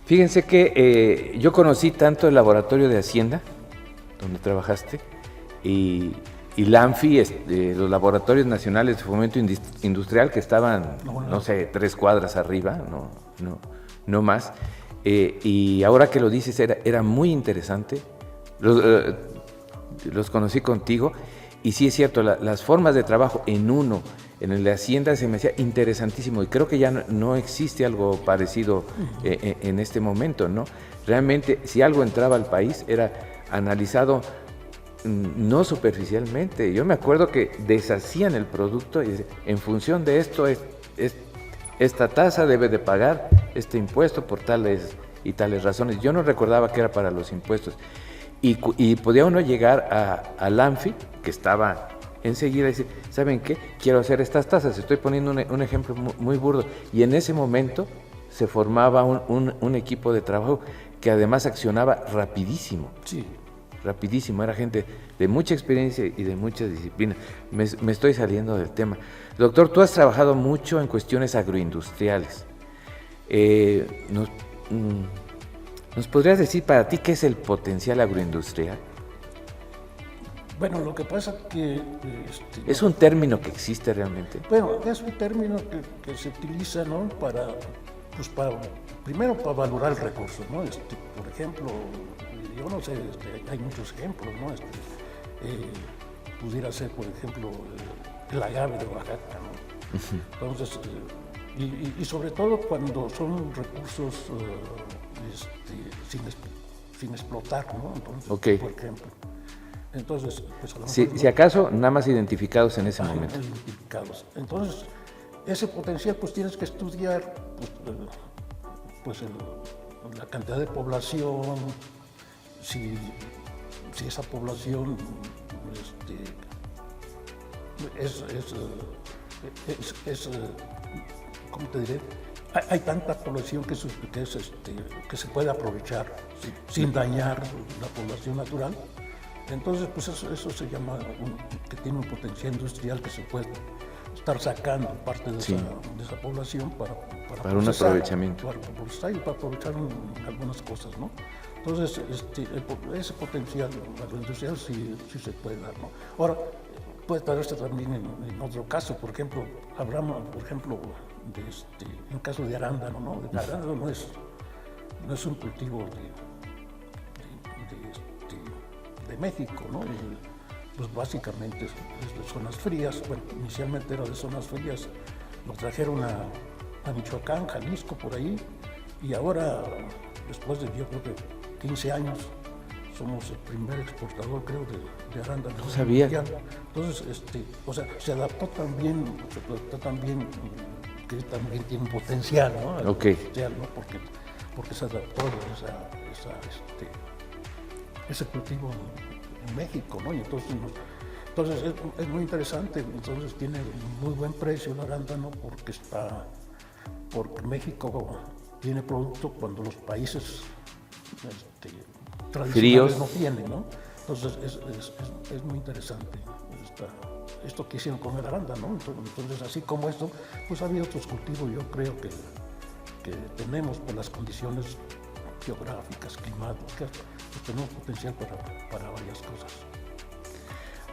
A: Fíjense que yo conocí tanto el laboratorio de Hacienda, donde trabajaste, y la ANFI, los laboratorios nacionales de fomento industrial que estaban, no sé, 3 cuadras arriba, no más. Y ahora que lo dices, era muy interesante. Los conocí contigo, y sí es cierto, las formas de trabajo en el de Hacienda se me hacía interesantísimo, y creo que ya no existe algo parecido en este momento, ¿no? Realmente, si algo entraba al país, era analizado no superficialmente. Yo me acuerdo que deshacían el producto y en función de esto, esta tasa debe de pagar este impuesto por tales y tales razones. Yo no recordaba que era para los impuestos. Y podía uno llegar al ANFI, que estaba enseguida, y decir, ¿saben qué? Quiero hacer estas tasas. Estoy poniendo un ejemplo muy burdo. Y en ese momento se formaba un equipo de trabajo que además accionaba rapidísimo.
B: Sí.
A: Rapidísimo. Era gente de mucha experiencia y de mucha disciplina. Me estoy saliendo del tema. Doctor, tú has trabajado mucho en cuestiones agroindustriales. ¿Nos podrías decir para ti qué es el potencial agroindustrial?
B: Bueno, lo que pasa es que...
A: ¿Es un término que existe realmente?
B: Bueno, es un término que se utiliza, ¿no? Primero para valorar el recurso, ¿no? Por ejemplo, yo no sé, hay muchos ejemplos, ¿no? Pudiera ser, por ejemplo, el agave de Oaxaca, ¿no? Entonces, y sobre todo cuando son recursos sin explotar, ¿no? Entonces,
A: okay.
B: Por ejemplo. Entonces, pues a lo
A: mejor, si acaso, nada más identificados en ese momento.
B: Identificados. Entonces, ese potencial, pues tienes que estudiar la cantidad de población, si esa población ¿cómo te diré? Hay tanta población que se puede aprovechar sin dañar la población natural. Entonces, pues eso se llama que tiene un potencial industrial que se puede estar sacando parte de esa población para
A: un aprovechamiento.
B: Para aprovechar algunas cosas, ¿no? Entonces, ese potencial agroindustrial sí se puede dar, ¿no? Ahora, puede darse también en otro caso, por ejemplo, hablamos, por ejemplo, en el caso de arándano, ¿no? El arándano no es un cultivo de México, ¿no? Pues básicamente es de zonas frías. Bueno, inicialmente era de zonas frías, lo trajeron a Michoacán, Jalisco, por ahí, y ahora, después de yo creo que 15 años, somos el primer exportador, creo, de arándano.
A: No sabía.
B: Entonces, se adaptó también, que también tiene un potencial, ¿no?
A: Okay.
B: Potencial, ¿no? Porque se adaptó ese cultivo en México, ¿no? Y entonces es muy interesante. Entonces tiene muy buen precio el arándano porque México tiene producto cuando los países tradicionales
A: fríos
B: no tienen, ¿no? Entonces es muy interesante esto que hicieron con el arándano, ¿no? Entonces, así como esto, pues ha habido otros cultivos, yo creo que tenemos por las condiciones geográficas, climáticas, pues tenemos potencial para varias cosas.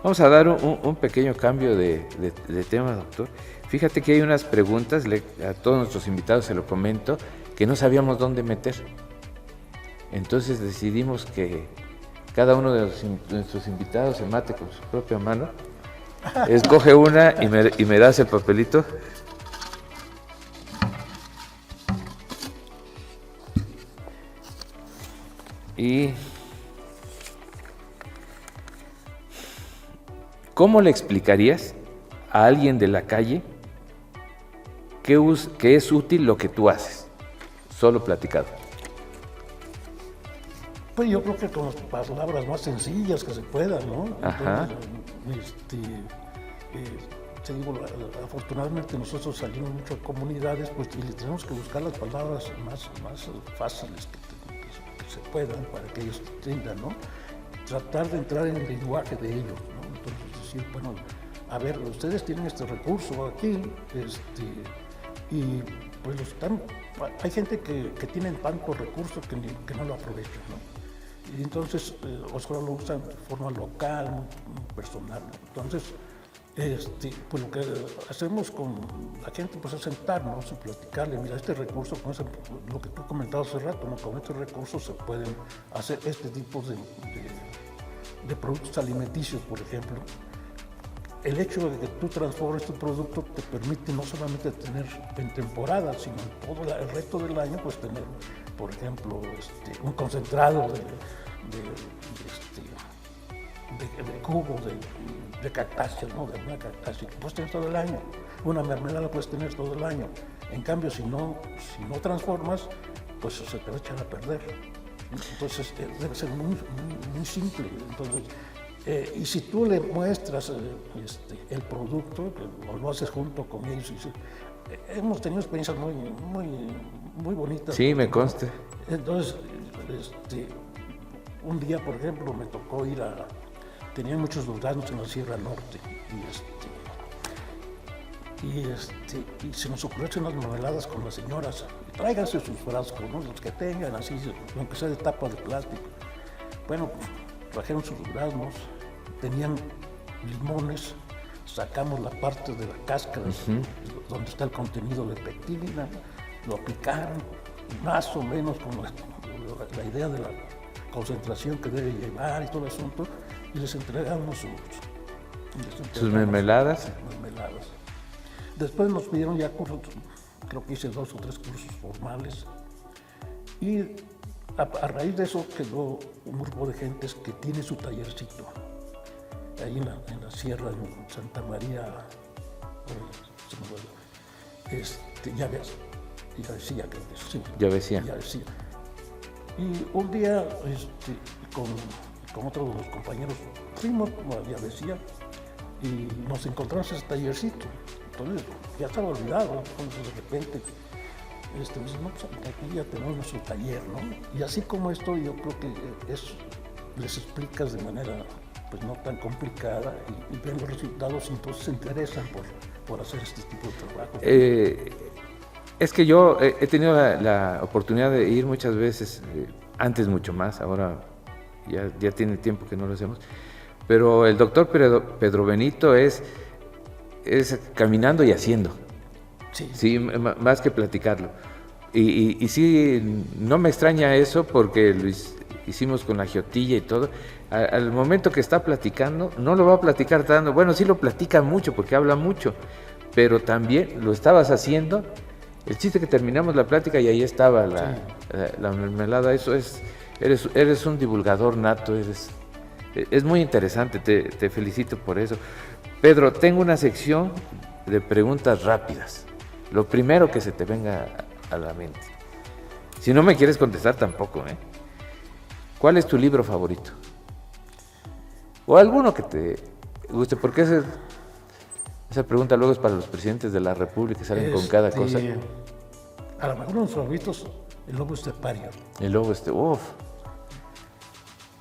A: Vamos a dar un pequeño cambio de tema, doctor. Fíjate que hay unas preguntas, a todos nuestros invitados se lo comento, que no sabíamos dónde meter. Entonces decidimos que cada uno de nuestros invitados se mate con su propia mano Escoge una y me das el papelito. Y ¿cómo le explicarías a alguien de la calle que es útil lo que tú haces? Solo platicado.
B: Pues yo creo que con las palabras más sencillas que se puedan, ¿no?
A: Ajá.
B: Entonces, te digo, afortunadamente nosotros salimos mucho a comunidades, pues y le tenemos que buscar las palabras más fáciles que se puedan para que ellos entiendan, ¿no? Tratar de entrar en el lenguaje de ellos, ¿no? Entonces decir, bueno, a ver, ustedes tienen este recurso aquí, y pues hay gente que tiene tantos recursos que no lo aprovechan, ¿no? Y entonces, o solo lo usan de forma local, muy personal, ¿no? Entonces, pues lo que hacemos con la gente pues es sentarnos y platicarle, mira, este recurso, lo que tú comentabas hace rato, ¿no? Con estos recursos se pueden hacer este tipo de productos alimenticios, por ejemplo. El hecho de que tú transformes tu producto te permite no solamente tener en temporada, sino en todo el resto del año, pues tener, por ejemplo, un concentrado de jugo de cactáceas, ¿no? De una cactácea que puedes tener todo el año. Una mermelada puedes tener todo el año. En cambio, si no transformas, pues se te va a echar a perder. Entonces, debe ser muy simple. Entonces, y si tú le muestras el producto, o lo haces junto con ellos, hemos tenido experiencias muy bonitas.
A: Sí, me consta.
B: Entonces, un día, por ejemplo, me tocó tenían muchos duraznos en la Sierra Norte, y se nos ocurrió hacer unas mermeladas con las señoras. Tráiganse sus frascos, ¿no? Los que tengan, así, aunque sea de tapa de plástico. Bueno, trajeron sus duraznos, tenían limones, sacamos la parte de la cáscara, donde está el contenido de pectina, lo picaron, más o menos con la idea de la concentración que debe llevar y todo el asunto, y les entregamos
A: sus mermeladas.
B: Después nos pidieron ya cursos, creo que hice 2 o 3 cursos formales, y a raíz de eso quedó un grupo de gentes que tiene su tallercito ahí en la sierra de Santa María, Llavecía, creo que sí.
A: Llavecía.
B: Y un día con otro de los compañeros fuimos a Llavecía y nos encontramos ese tallercito. Entonces ya estaba olvidado, entonces de repente me dice, no, pues aquí ya tenemos nuestro taller, ¿no? Y así como esto, yo creo que les explicas de manera pues no tan complicada y ven los resultados y entonces se interesan por hacer este tipo de trabajo.
A: Es que yo he tenido la oportunidad de ir muchas veces, antes mucho más, ahora ya tiene tiempo que no lo hacemos, pero el doctor Pedro Benito es caminando y haciendo, sí, más que platicarlo. Y sí, no me extraña eso porque lo hicimos con la giotilla y todo. Al momento que está platicando, no lo va a platicar tanto. Bueno, sí lo platica mucho porque habla mucho, pero también lo estabas haciendo. El chiste que terminamos la plática y ahí estaba la mermelada. Eso es, eres un divulgador nato, es muy interesante, te felicito por eso. Pedro, tengo una sección de preguntas rápidas. Lo primero que se te venga a la mente. Si no me quieres contestar tampoco, ¿eh? ¿Cuál es tu libro favorito? O alguno que te guste, porque esa pregunta luego es para los presidentes de la República que salen con cada cosa.
B: A lo mejor uno de los favoritos, El lobo estepario.
A: El lobo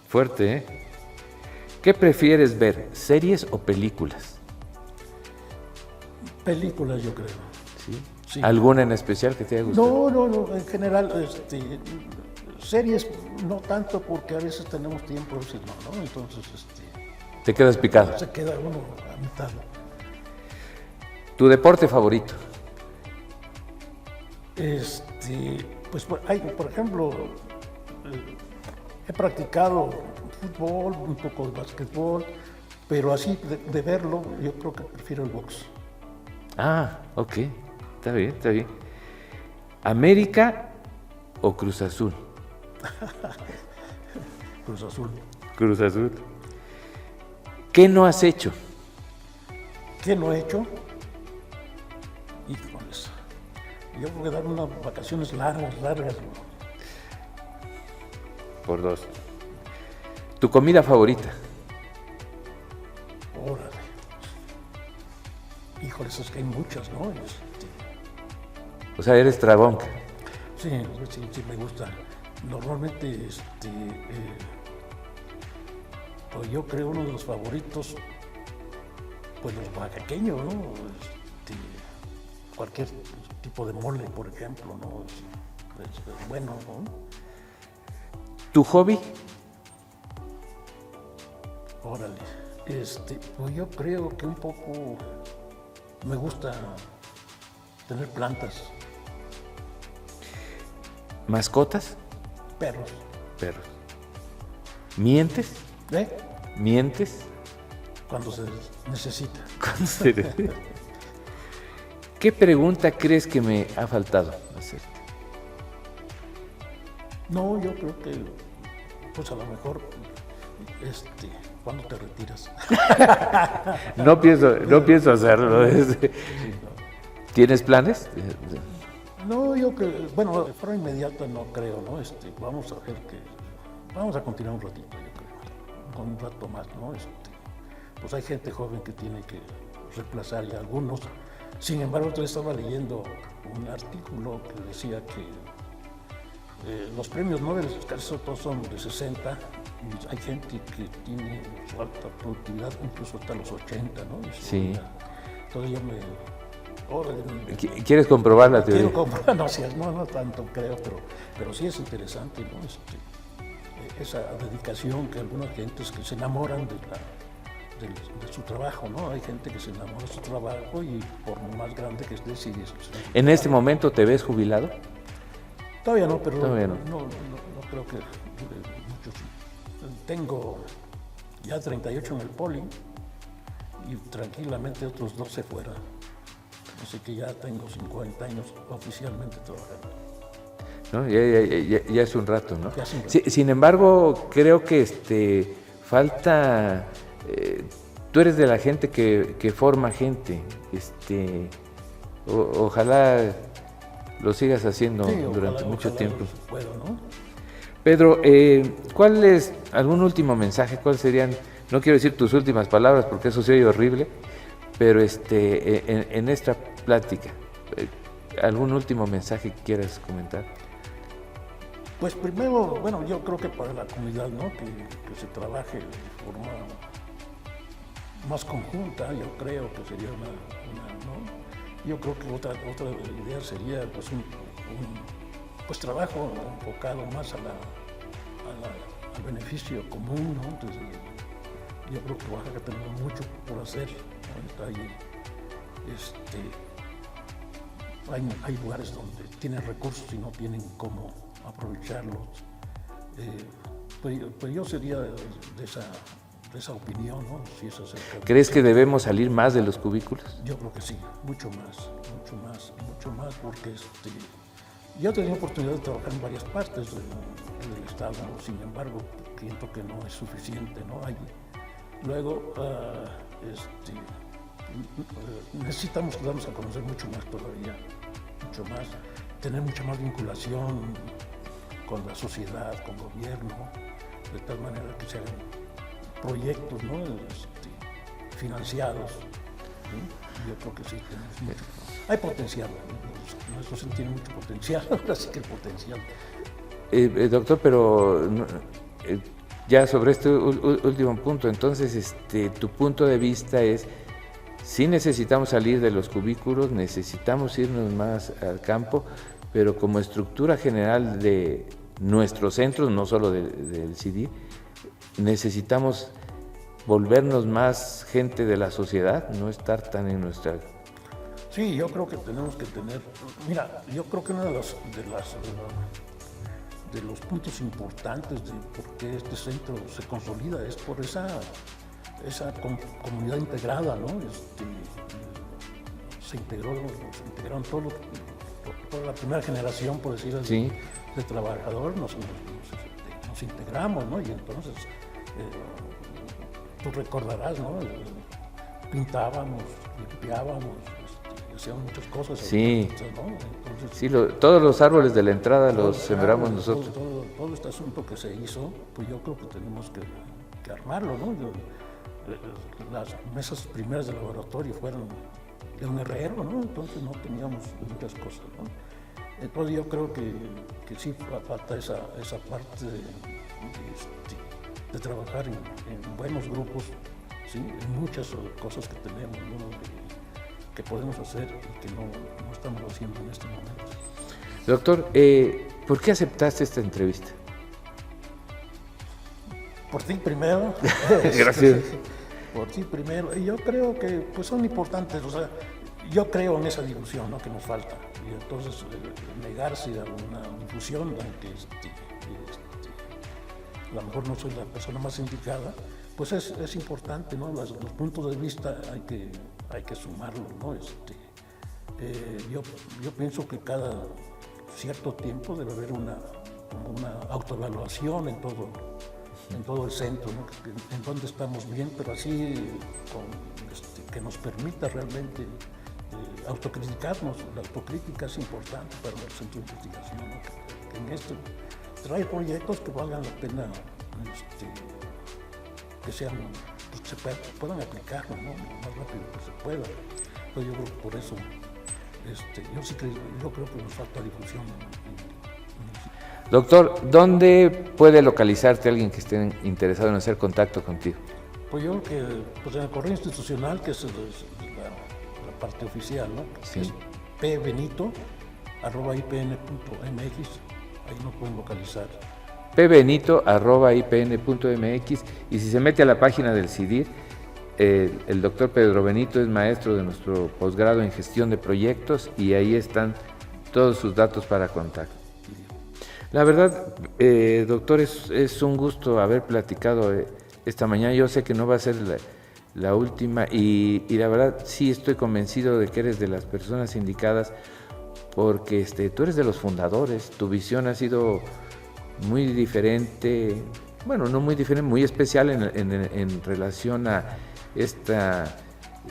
A: fuerte, ¿eh? ¿Qué prefieres ver, series o películas?
B: Películas, yo creo.
A: ¿Sí? ¿Alguna en especial que te haya gustado?
B: No, en general, series no tanto porque a veces tenemos tiempo, a veces no, entonces,
A: te quedas picado.
B: Se queda uno a mitad.
A: ¿Tu deporte favorito?
B: Pues por ejemplo, he practicado fútbol, un poco de básquetbol, Pero así, de verlo, yo creo que prefiero el box.
A: Ah, ok, está bien, está bien. ¿América o Cruz Azul?
B: Cruz Azul.
A: Cruz Azul. ¿Qué no has hecho?
B: ¿Qué no he hecho? Híjoles. Yo voy a dar unas vacaciones largas.
A: Por 2. ¿Tu comida favorita?
B: Órale. Híjoles, es que hay muchas, ¿no?
A: O sea, eres tragón.
B: Sí, me gusta. Normalmente, pues yo creo uno de los favoritos, pues los oaxaqueños, ¿no? Cualquier tipo de mole, por ejemplo, ¿no? Es bueno, ¿no?
A: ¿Tu hobby?
B: Órale. Pues yo creo que un poco me gusta tener plantas,
A: ¿Mascotas?
B: perros.
A: Perros. ¿Mientes?
B: ¿Eh?
A: ¿Mientes?
B: Cuando se necesita.
A: ¿Qué pregunta crees que me ha faltado hacerte?
B: No, yo creo que, pues a lo mejor, ¿cuándo te retiras?
A: No pienso hacerlo. ¿Tienes planes?
B: No, yo creo, bueno, de forma inmediata no creo, ¿no? Vamos a ver vamos a continuar un ratito, yo creo, con un rato más, ¿no? Pues hay gente joven que tiene que reemplazar ya algunos. Sin embargo, yo estaba leyendo un artículo que decía que los premios Nobel casi todos son de 60 y hay gente que tiene su alta productividad incluso hasta los 80, ¿no?
A: Sí.
B: Entonces yo
A: ¿Quieres comprobar la teoría?
B: quiero comprobar, no tanto creo, pero sí es interesante, ¿no? Esa dedicación que algunas gentes que se enamoran de su trabajo, ¿no? Hay gente que se enamora de su trabajo y por más grande que esté, sigue.
A: ¿En este momento te ves jubilado?
B: Todavía no, pero
A: Todavía no.
B: No creo que dure mucho. Tengo ya 38 en el poli y tranquilamente otros 12 fuera. Así que ya tengo 50 años oficialmente trabajando.
A: ¿No? Ya es un rato, ¿no?
B: Ya es un rato.
A: Sin embargo, creo que falta... tú eres de la gente que forma gente. Ojalá lo sigas haciendo
B: Sí,
A: durante mucho tiempo.
B: Puedo, ¿no?
A: Pedro, ¿cuál es algún último mensaje? ¿Cuáles serían, no quiero decir tus últimas palabras porque eso se oye horrible, pero en esta plática, algún último mensaje que quieras comentar?
B: Pues primero, bueno, yo creo que para la comunidad, ¿no? Que se trabaje de forma más conjunta, yo creo que sería ¿no? Yo creo que otra idea sería pues pues trabajo enfocado más al beneficio común, ¿no? Entonces, yo creo que Oaxaca tenemos mucho por hacer, ¿no? Hay lugares donde tienen recursos y no tienen cómo aprovecharlos. Pues yo sería de esa opinión, ¿no? Si es acerca de...
A: ¿Crees que debemos salir más de los cubículos?
B: Yo creo que sí, mucho más, porque yo he tenido oportunidad de trabajar en varias partes del Estado, ¿no? Sin embargo, siento que no es suficiente, ¿no? Luego, necesitamos darnos a conocer mucho más todavía, mucho más, tener mucha más vinculación con la sociedad, con el gobierno, de tal manera que se hagan proyectos, ¿no? Financiados, ¿sí? Yo creo que sí, tenemos mucho. Hay potencial, ¿no? Nuestro centro tiene mucho potencial, ahora sí que el potencial.
A: Doctor, pero ya sobre este último punto, entonces tu punto de vista es, sí necesitamos salir de los cubículos, necesitamos irnos más al campo, pero como estructura general de nuestros centros, no solo del CIDI, necesitamos volvernos más gente de la sociedad, no estar tan en nuestra...
B: Sí, yo creo que tenemos que tener... Mira, yo creo que uno de los puntos importantes de por qué este centro se consolida es por esa comunidad integrada, ¿no? Se integraron toda la primera generación, por decir así,
A: Sí.
B: de trabajadores, nos integramos, ¿no? Y entonces, tú recordarás, ¿no? Pintábamos, limpiábamos, hacíamos muchas cosas.
A: Sí.
B: ¿No? Entonces,
A: Sí, todos los árboles de la entrada los
B: Todo,
A: sembramos
B: claro,
A: nosotros.
B: todo este asunto que se hizo, pues yo creo que tenemos que armarlo, ¿no? Las mesas primeras del laboratorio fueron de un herrero, ¿no? Entonces no teníamos muchas cosas, ¿no? Entonces yo creo que sí falta esa parte de trabajar en buenos grupos, ¿sí? En muchas cosas que tenemos, ¿no? Que podemos hacer y que no estamos haciendo en este momento.
A: Doctor, ¿por qué aceptaste esta entrevista?
B: Por ti primero.
A: Gracias.
B: Por ti primero. Y yo creo que pues son importantes, o sea, yo creo en esa difusión, ¿no? Que nos falta. Y entonces negarse a una difusión, aunque a lo mejor no soy la persona más indicada, pues es importante, ¿no? Los puntos de vista hay que sumarlos, ¿no? Yo pienso que cada cierto tiempo debe haber como una autoevaluación en todo el centro, ¿no? En donde estamos bien, pero así que nos permita realmente autocriticarnos. La autocrítica es importante para el centro de investigación, ¿no? Que en esto trae proyectos que valgan la pena, que sean, pues, que se puedan aplicar, ¿no? Lo más rápido que se pueda. Entonces yo creo que por eso, yo creo que nos falta difusión.
A: Doctor, ¿dónde puede localizarte alguien que esté interesado en hacer contacto contigo?
B: Pues yo creo que pues en el correo institucional, que es la parte oficial, ¿no?
A: Sí.
B: Es pbenito@ipn.mx, ahí nos pueden localizar.
A: pbenito@ipn.mx, y si se mete a la página del CIDIR, el doctor Pedro Benito es maestro de nuestro posgrado en gestión de proyectos y ahí están todos sus datos para contacto. La verdad, doctor, es un gusto haber platicado esta mañana. Yo sé que no va a ser la última y la verdad sí estoy convencido de que eres de las personas indicadas porque tú eres de los fundadores. Tu visión ha sido muy diferente, bueno, no muy diferente, muy especial en relación a este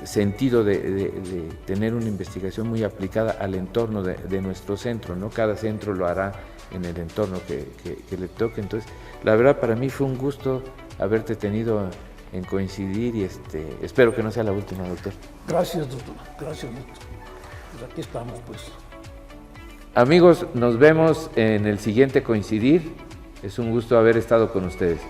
A: sentido de tener una investigación muy aplicada al entorno de nuestro centro, ¿no? Cada centro lo hará en el entorno que le toque. Entonces, la verdad para mí fue un gusto haberte tenido en coincidir y espero que no sea la última, doctor.
B: Gracias, doctor. Gracias, doctor. Pues aquí estamos, pues.
A: Amigos, nos vemos en el siguiente coincidir. Es un gusto haber estado con ustedes.